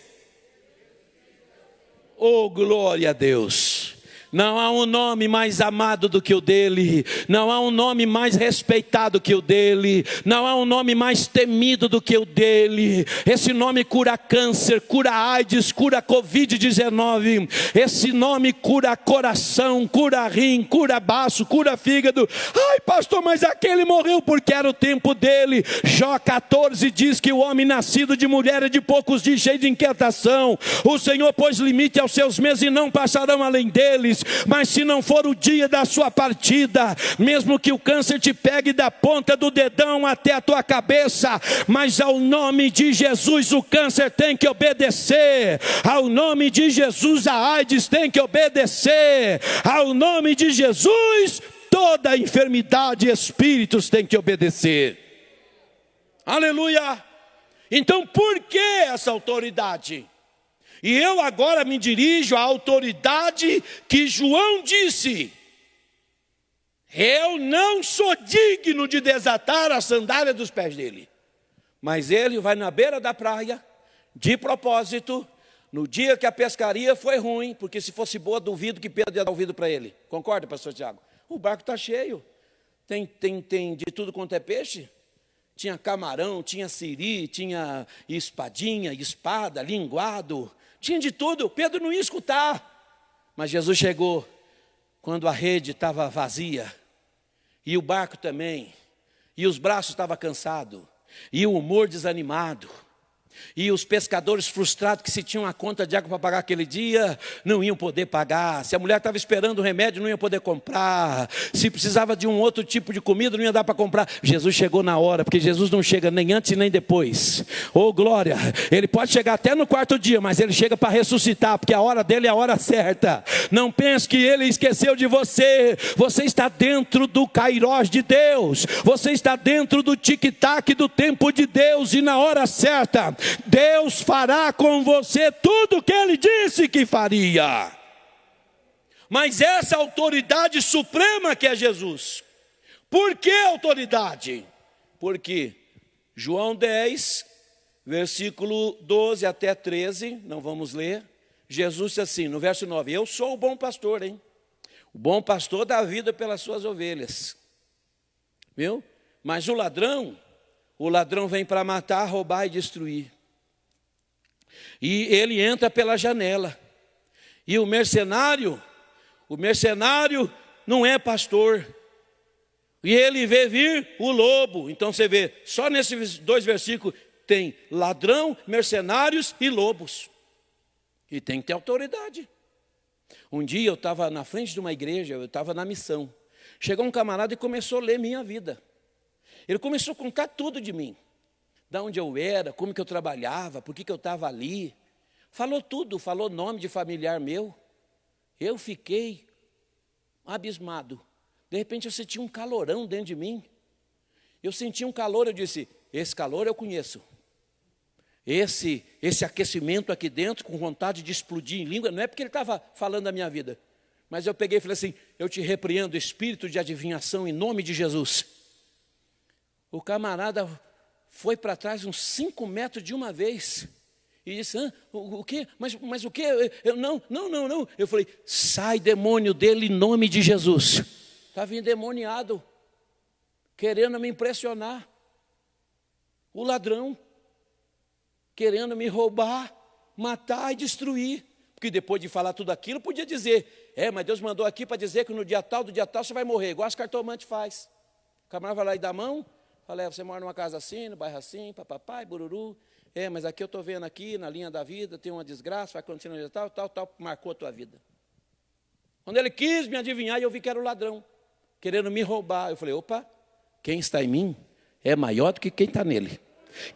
Oh, glória a Deus. Não há um nome mais amado do que o dele. Não há um nome mais respeitado que o dele. Não há um nome mais temido do que o dele. Esse nome cura câncer, cura AIDS, cura Covid-19. Esse nome cura coração, cura rim, cura baço, cura fígado. Ai, pastor, mas aquele morreu porque era o tempo dele. Jó 14 diz que o homem nascido de mulher é de poucos dias, cheio de inquietação. O Senhor pôs limite aos seus meses e não passarão além deles. Mas se não for o dia da sua partida, mesmo que o câncer te pegue da ponta do dedão até a tua cabeça, mas ao nome de Jesus o câncer tem que obedecer. Ao nome de Jesus a AIDS tem que obedecer. Ao nome de Jesus toda enfermidade e espíritos tem que obedecer. Aleluia! Então por que essa autoridade? E eu agora me dirijo à autoridade que João disse: eu não sou digno de desatar a sandália dos pés dele. Mas ele vai na beira da praia, de propósito, no dia que a pescaria foi ruim, porque se fosse boa, duvido que Pedro ia dar ouvido para ele. Concorda, pastor Tiago? O barco está cheio, tem de tudo quanto é peixe. Tinha camarão, tinha siri, tinha espadinha, espada, linguado, tinha de tudo. Pedro não ia escutar. Mas Jesus chegou quando a rede estava vazia, e o barco também, e os braços estavam cansados, e o humor desanimado, e os pescadores frustrados que se tinham a conta de água para pagar aquele dia, não iam poder pagar. Se a mulher estava esperando o remédio, não ia poder comprar. Se precisava de um outro tipo de comida, não ia dar para comprar. Jesus chegou na hora, porque Jesus não chega nem antes nem depois. Oh glória, ele pode chegar até no quarto dia, mas ele chega para ressuscitar, porque a hora dele é a hora certa. Não pense que ele esqueceu de você. Você está dentro do kairós de Deus. Você está dentro do tic-tac do tempo de Deus, e na hora certa Deus fará com você tudo o que ele disse que faria. Mas essa autoridade suprema que é Jesus. Por que autoridade? Porque João 10, versículo 12 até 13, não vamos ler. Jesus disse assim, no verso 9: eu sou o bom pastor, hein? O bom pastor dá vida pelas suas ovelhas. Viu? Mas o ladrão vem para matar, roubar e destruir. E ele entra pela janela. E o mercenário não é pastor. E ele vê vir o lobo. Então você vê, só nesses dois versículos tem ladrão, mercenários e lobos. E tem que ter autoridade. Um dia eu estava na frente de uma igreja, eu estava na missão. Chegou um camarada e começou a ler minha vida. Ele começou a contar tudo de mim. De onde eu era, como que eu trabalhava, por que eu estava ali. Falou tudo, falou nome de familiar meu. Eu fiquei abismado. De repente eu senti um calorão dentro de mim. Eu senti um calor, eu disse, esse calor eu conheço. Esse aquecimento aqui dentro, com vontade de explodir em língua, não é porque ele estava falando da minha vida. Mas eu peguei e falei assim, eu te repreendo, espírito de adivinhação, em nome de Jesus. O camarada foi para trás uns 5 metros de uma vez. E disse, o quê? Mas o quê? Não. Eu falei, sai demônio dele em nome de Jesus. Estava endemoniado, querendo me impressionar. O ladrão, querendo me roubar, matar e destruir. Porque depois de falar tudo aquilo, podia dizer, mas Deus mandou aqui para dizer que no dia tal, do dia tal, você vai morrer, igual as cartomantes faz. O camarada vai lá e dá a mão, fala, você mora numa casa assim, no bairro assim, papai, bururu. Mas aqui eu estou vendo aqui, na linha da vida, tem uma desgraça, vai acontecer no dia tal, marcou a tua vida. Quando ele quis me adivinhar, eu vi que era o ladrão, querendo me roubar. Eu falei, opa, quem está em mim é maior do que quem está nele.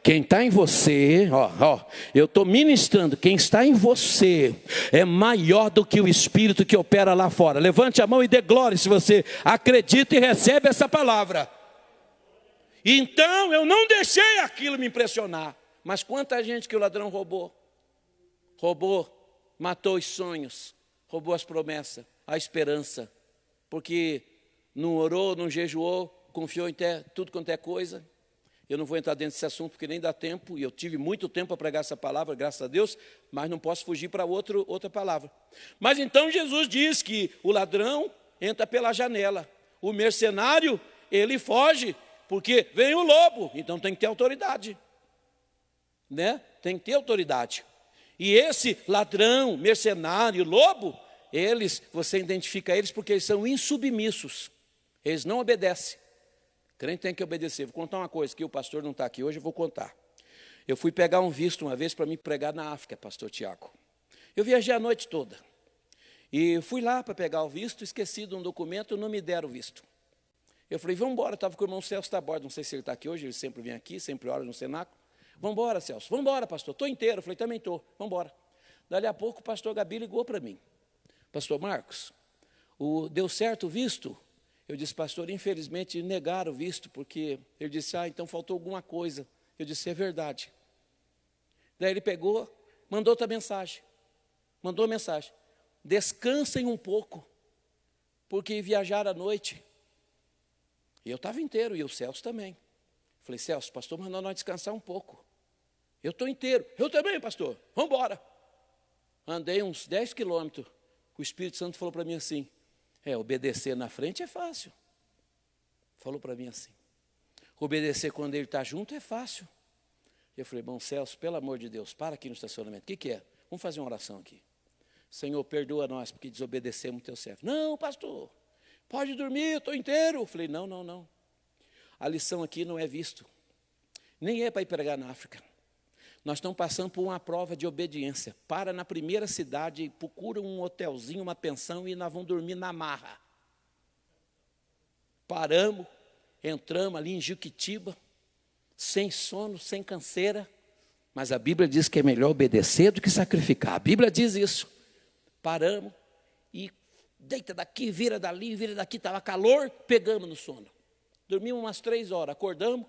Quem está em você, eu estou ministrando, quem está em você é maior do que o Espírito que opera lá fora. Levante a mão e dê glória se você acredita e recebe essa palavra. Então eu não deixei aquilo me impressionar. Mas quanta gente que o ladrão roubou, matou os sonhos, roubou as promessas, a esperança, porque não orou, não jejuou, confiou em tudo quanto é coisa. Eu não vou entrar dentro desse assunto porque nem dá tempo, e eu tive muito tempo para pregar essa palavra, graças a Deus, mas não posso fugir para outra palavra. Mas então Jesus diz que o ladrão entra pela janela, o mercenário, ele foge, porque vem o lobo, então tem que ter autoridade, né? Tem que ter autoridade. E esse ladrão, mercenário, lobo, você identifica eles porque eles são insubmissos, eles não obedecem. Crente tem que obedecer. Vou contar uma coisa, que o pastor não está aqui hoje, eu vou contar. Eu fui pegar um visto uma vez para me pregar na África, pastor Tiago. Eu viajei a noite toda. E fui lá para pegar o visto, esqueci de um documento, não me deram o visto. Eu falei, vamos embora, estava com o irmão Celso Taborda, não sei se ele está aqui hoje, ele sempre vem aqui, sempre ora no cenáculo. Vamos embora, Celso, vamos embora, pastor, estou inteiro. Eu falei, também estou, vamos embora. Dali a pouco o pastor Gabi ligou para mim. Pastor Marcos, deu certo o visto? Eu disse, pastor, infelizmente negaram o visto, porque ele disse, então faltou alguma coisa. Eu disse, é verdade. Daí ele pegou, mandou outra mensagem. Mandou mensagem. Descansem um pouco, porque viajaram à noite. E eu estava inteiro, e o Celso também. Falei, Celso, o pastor mandou nós descansar um pouco. Eu estou inteiro. Eu também, pastor. Vamos embora. Andei uns 10 quilômetros. O Espírito Santo falou para mim assim, obedecer na frente é fácil. Falou para mim assim. Obedecer quando ele está junto é fácil. Eu falei, bom, Celso, pelo amor de Deus, para aqui no estacionamento. O que é? Vamos fazer uma oração aqui. Senhor, perdoa nós porque desobedecemos o teu servo. Não, pastor, pode dormir, eu estou inteiro. Eu falei, não. A lição aqui não é visto. Nem é para ir pregar na África. Nós estamos passando por uma prova de obediência. Para na primeira cidade, procura um hotelzinho, uma pensão e nós vamos dormir na marra. Paramos, entramos ali em Juquitiba, sem sono, sem canseira. Mas a Bíblia diz que é melhor obedecer do que sacrificar. A Bíblia diz isso. Paramos e deita daqui, vira dali, vira daqui. Estava calor, pegamos no sono. Dormimos umas 3 horas, acordamos.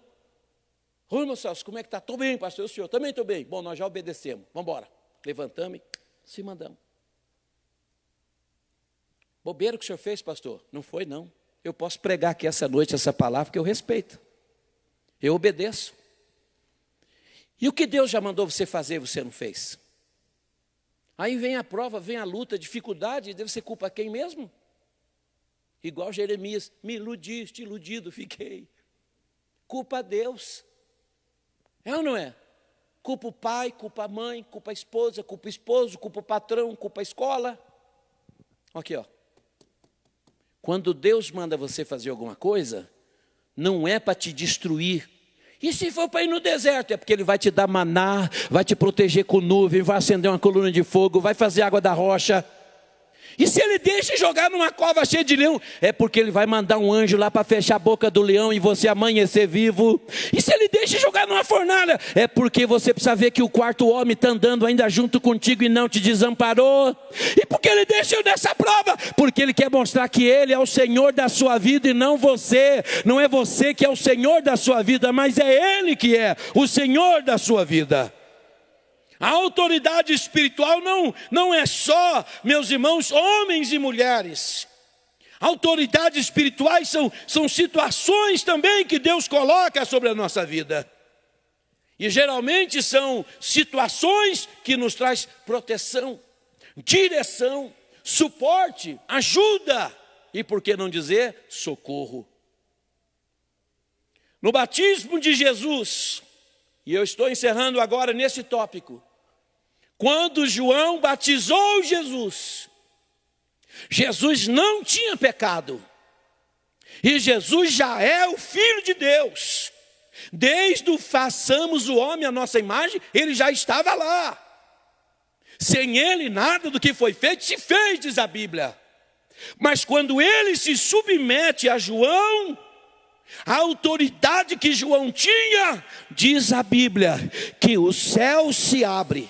Oi, meu Celso, como é que está? Estou bem, pastor, o senhor também estou bem. Bom, nós já obedecemos, vamos embora. Levantamos e se mandamos. Bobeira que o senhor fez, pastor? Não foi, não. Eu posso pregar aqui essa noite essa palavra que eu respeito. Eu obedeço. E o que Deus já mandou você fazer, você não fez? Aí vem a prova, vem a luta, a dificuldade, deve ser culpa quem mesmo? Igual Jeremias, me iludiste, iludido fiquei. Culpa a Deus. É ou não é? Culpa o pai, culpa a mãe, culpa a esposa, culpa o esposo, culpa o patrão, culpa a escola. Aqui, ó. Quando Deus manda você fazer alguma coisa, não é para te destruir. E se for para ir no deserto, é porque Ele vai te dar maná, vai te proteger com nuvem, vai acender uma coluna de fogo, vai fazer água da rocha. E se Ele deixa jogar numa cova cheia de leão, é porque Ele vai mandar um anjo lá para fechar a boca do leão e você amanhecer vivo. E se Ele deixa jogar numa fornalha, é porque você precisa ver que o quarto homem está andando ainda junto contigo e não te desamparou. E porque Ele deixa eu nessa prova? Porque Ele quer mostrar que Ele é o Senhor da sua vida e não você. Não é você que é o Senhor da sua vida, mas é Ele que é o Senhor da sua vida. A autoridade espiritual não é só, meus irmãos, homens e mulheres. Autoridades espirituais são situações também que Deus coloca sobre a nossa vida. E geralmente são situações que nos traz proteção, direção, suporte, ajuda e, por que não dizer, socorro. No batismo de Jesus, e eu estou encerrando agora nesse tópico, quando João batizou Jesus, Jesus não tinha pecado. E Jesus já é o Filho de Deus. Desde o façamos o homem à nossa imagem, Ele já estava lá. Sem Ele, nada do que foi feito se fez, diz a Bíblia. Mas quando Ele se submete a João, a autoridade que João tinha, diz a Bíblia, que o céu se abre.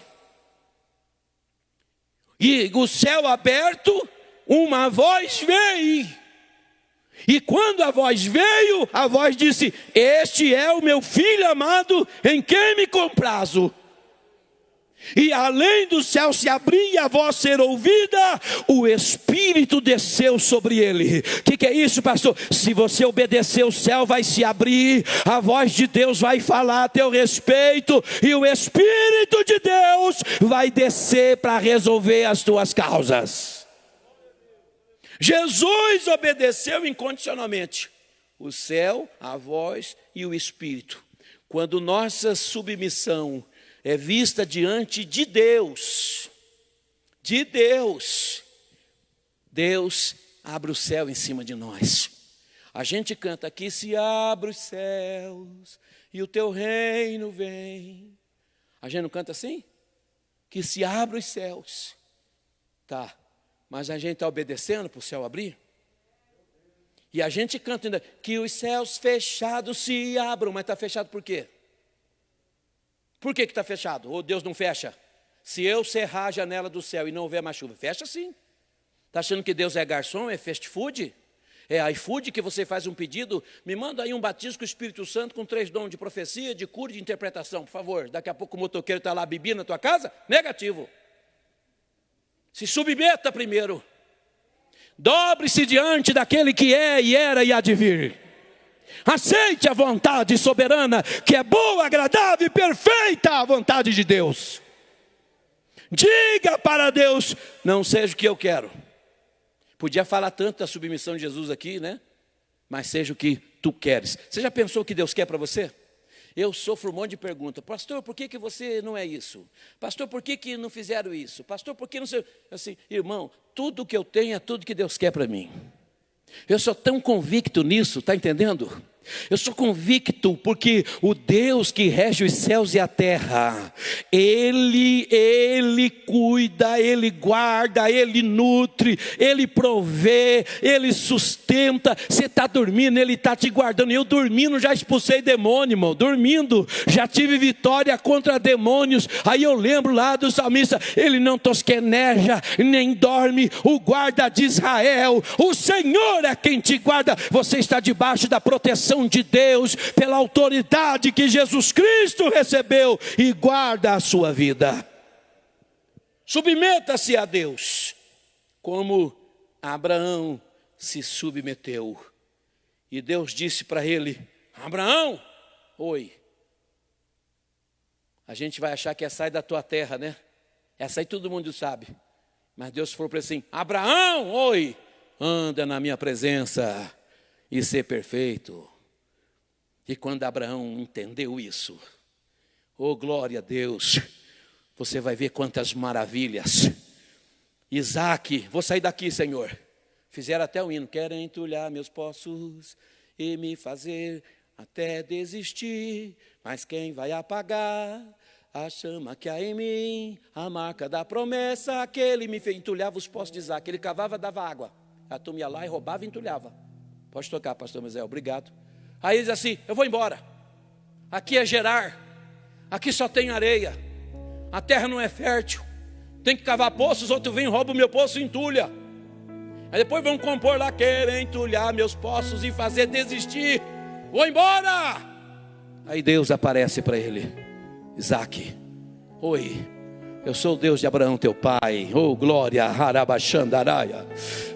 E o céu aberto, uma voz veio. E quando a voz veio, a voz disse: este é o meu filho amado, em quem me comprazo. E além do céu se abrir e a voz ser ouvida, o Espírito desceu sobre ele. O que é isso, pastor? Se você obedecer, o céu vai se abrir, a voz de Deus vai falar a teu respeito, e o Espírito de Deus vai descer para resolver as tuas causas. Jesus obedeceu incondicionalmente. O céu, a voz e o Espírito. Quando nossa submissão é vista diante de Deus, Deus abre o céu em cima de nós. A gente canta aqui: se abre os céus e o teu reino vem. A gente não canta assim? Que se abre os céus. Tá, mas a gente está obedecendo para o céu abrir? E a gente canta ainda que os céus fechados se abram, mas está fechado por quê? Por que está fechado? Ou Deus não fecha? Se eu cerrar a janela do céu e não houver mais chuva, fecha sim. Está achando que Deus é garçom, é fast food? É iFood que você faz um pedido? Me manda aí um batismo com o Espírito Santo com 3 dons de profecia, de cura e de interpretação, por favor. Daqui a pouco o motoqueiro está lá bebendo na tua casa? Negativo. Se submeta primeiro. Dobre-se diante daquele que é e era e há de vir. Aceite a vontade soberana, que é boa, agradável e perfeita a vontade de Deus. Diga para Deus: não seja o que eu quero. Podia falar tanto da submissão de Jesus aqui, né? Mas seja o que tu queres. Você já pensou o que Deus quer para você? Eu sofro um monte de perguntas. Pastor, por que você não é isso? Pastor, por que não fizeram isso? Pastor, por que não sei? Assim, irmão, tudo que eu tenho é tudo que Deus quer para mim. Eu sou tão convicto nisso, está entendendo? Eu sou convicto porque o Deus que rege os céus e a terra, Ele cuida, Ele guarda, Ele nutre, Ele provê, Ele sustenta. Você está dormindo, Ele está te guardando. Eu dormindo já expulsei demônio, irmão. Dormindo já tive vitória contra demônios. Aí eu lembro lá do salmista: Ele não tosqueneja, nem dorme, o guarda de Israel. O Senhor é quem te guarda. Você está debaixo da proteção de Deus, pela autoridade que Jesus Cristo recebeu, e guarda a sua vida. Submeta-se a Deus, como Abraão se submeteu. E Deus disse para ele: Abraão, oi. A gente vai achar que é sair da tua terra, né? Essa aí todo mundo sabe. Mas Deus falou para ele assim: Abraão, oi, anda na minha presença e ser perfeito. E quando Abraão entendeu isso, oh glória a Deus, você vai ver quantas maravilhas. Isaac, vou sair daqui, Senhor. Fizeram até o hino: querem entulhar meus poços e me fazer até desistir, mas quem vai apagar a chama que há em mim, a marca da promessa que ele me fez? Entulhava os poços de Isaac, ele cavava, dava água, a turma ia lá e roubava e entulhava. Pode tocar, pastor Moisés, obrigado. Aí ele diz assim: eu vou embora, aqui é Gerar, aqui só tem areia, a terra não é fértil, tem que cavar poços, outro vem, rouba o meu poço e entulha. Aí depois vão compor lá: querem entulhar meus poços e fazer desistir, vou embora. Aí Deus aparece para ele: Isaac, oi, eu sou o Deus de Abraão teu pai. Oh glória, Harabachandaraia.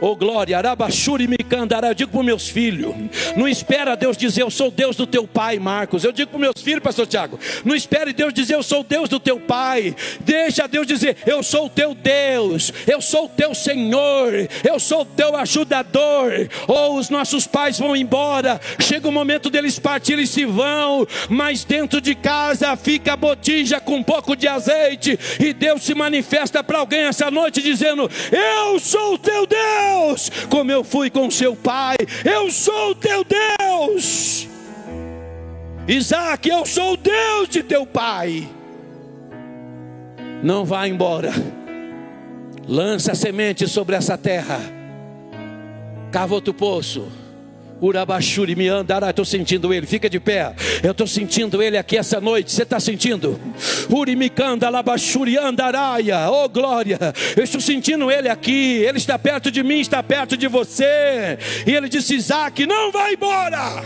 Oh glória, Arabachuri Micandará. Eu digo para os meus filhos: não espera Deus dizer eu sou o Deus do teu pai, Marcos. Eu digo para os meus filhos, pastor Tiago: não espere Deus dizer eu sou o Deus do teu pai. Deixa Deus dizer: eu sou o teu Deus, eu sou o teu Senhor, eu sou o teu ajudador. Oh, os nossos pais vão embora, chega o momento deles partirem e se vão, mas dentro de casa fica a botija com um pouco de azeite, e Deus se manifesta para alguém essa noite dizendo: eu sou o teu Deus, como eu fui com seu pai, eu sou o teu Deus. Isaac, eu sou o Deus de teu pai. Não vá embora, lança a semente sobre essa terra, cava outro poço, Urabashuri me andará. Estou sentindo ele, fica de pé. Eu estou sentindo ele aqui essa noite. Você está sentindo? Urimicanda labashuri andaraia. Oh glória, eu estou sentindo ele aqui. Ele está perto de mim, está perto de você. E ele disse: Isaac, não vai embora.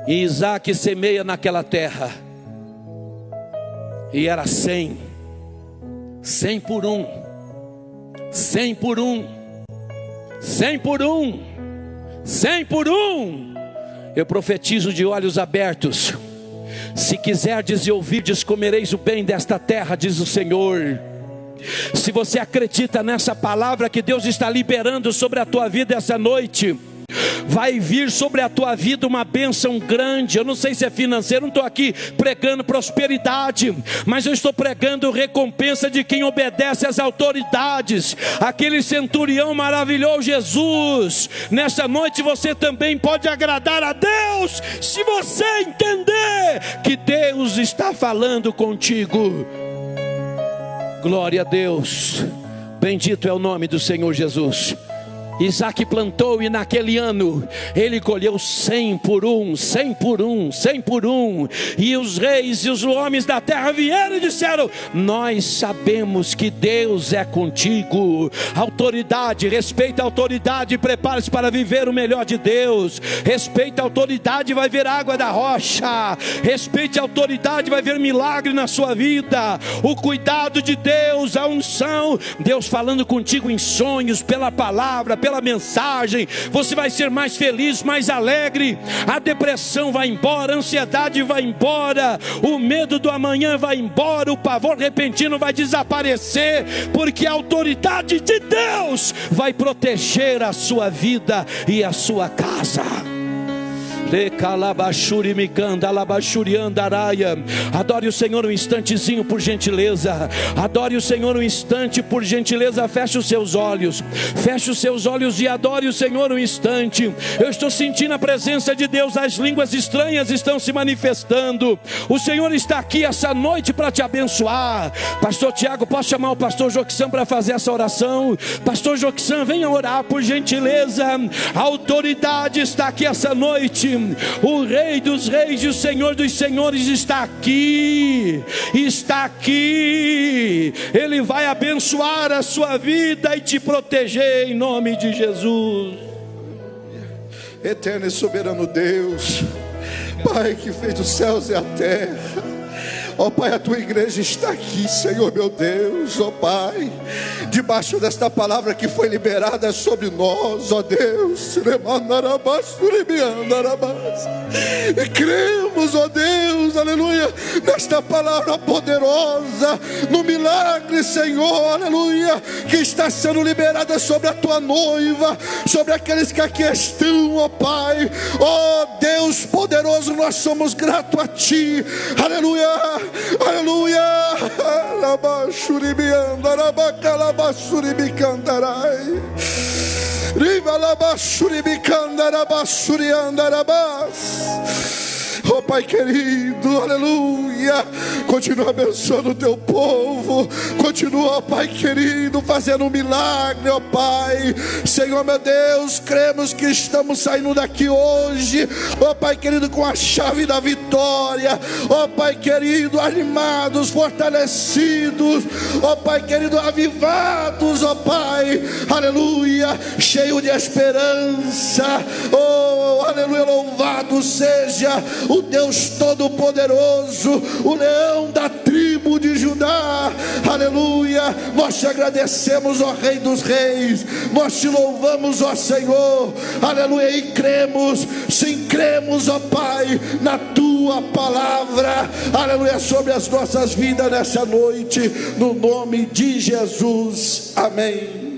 E Isaac semeia naquela terra. E era 100 por 1, 100 por 1, 100 por 1, 100 por 1. Eu profetizo de olhos abertos: se quiserdes e ouvirdes, comereis o bem desta terra, diz o Senhor. Se você acredita nessa palavra que Deus está liberando sobre a tua vida essa noite, vai vir sobre a tua vida uma bênção grande. Eu não sei se é financeiro, não estou aqui pregando prosperidade, mas eu estou pregando recompensa de quem obedece às autoridades. Aquele centurião maravilhou Jesus. Nessa noite você também pode agradar a Deus, se você entender que Deus está falando contigo. Glória a Deus, bendito é o nome do Senhor Jesus. Isaac plantou e naquele ano ele colheu 100 por 1, 100 por 1, 100 por 1. E os reis e os homens da terra vieram e disseram: nós sabemos que Deus é contigo. Autoridade, respeita a autoridade, prepare-se para viver o melhor de Deus. Respeita a autoridade, vai ver água da rocha. Respeite a autoridade, vai ver milagre na sua vida. O cuidado de Deus, a unção, Deus falando contigo em sonhos, pela palavra, pela mensagem. Você vai ser mais feliz, mais alegre. A depressão vai embora, a ansiedade vai embora, o medo do amanhã vai embora, o pavor repentino vai desaparecer, porque a autoridade de Deus vai proteger a sua vida e a sua casa. Adore o Senhor um instantezinho, por gentileza. Adore o Senhor um instante, por gentileza. Feche os seus olhos. Feche os seus olhos e adore o Senhor um instante. Eu estou sentindo a presença de Deus. As línguas estranhas estão se manifestando. O Senhor está aqui essa noite para te abençoar. Pastor Tiago, posso chamar o pastor Joquisam para fazer essa oração? Pastor Joquisam, venha orar, por gentileza. A autoridade está aqui essa noite. O Rei dos Reis e o Senhor dos Senhores está aqui. Está aqui. Ele vai abençoar a sua vida e te proteger em nome de Jesus. Eterno e soberano Deus, Pai que fez os céus e a terra, ó Pai, a tua igreja está aqui, Senhor meu Deus, ó Pai, debaixo desta palavra que foi liberada sobre nós, ó Deus, e cremos, ó Deus, aleluia, nesta palavra poderosa, no milagre, Senhor, aleluia, que está sendo liberada sobre a tua noiva, sobre aqueles que aqui estão, ó Pai, ó Deus poderoso, nós somos gratos a Ti, aleluia, aleluia. Oh Pai querido, aleluia, continua abençoando o teu povo, continua, ó Pai querido, fazendo um milagre, ó Pai. Senhor meu Deus, cremos que estamos saindo daqui hoje, ó Pai querido, com a chave da vitória, ó Pai querido, animados, fortalecidos, ó Pai querido, avivados, ó Pai, aleluia, cheio de esperança, oh aleluia, louvado seja o Deus Todo-Poderoso, o leão da tribo de Judá, aleluia. Nós te agradecemos, ó Rei dos Reis, nós te louvamos, ó Senhor, aleluia, e cremos, sim, cremos, ó Pai, na tua palavra, aleluia, sobre as nossas vidas nessa noite, no nome de Jesus, amém.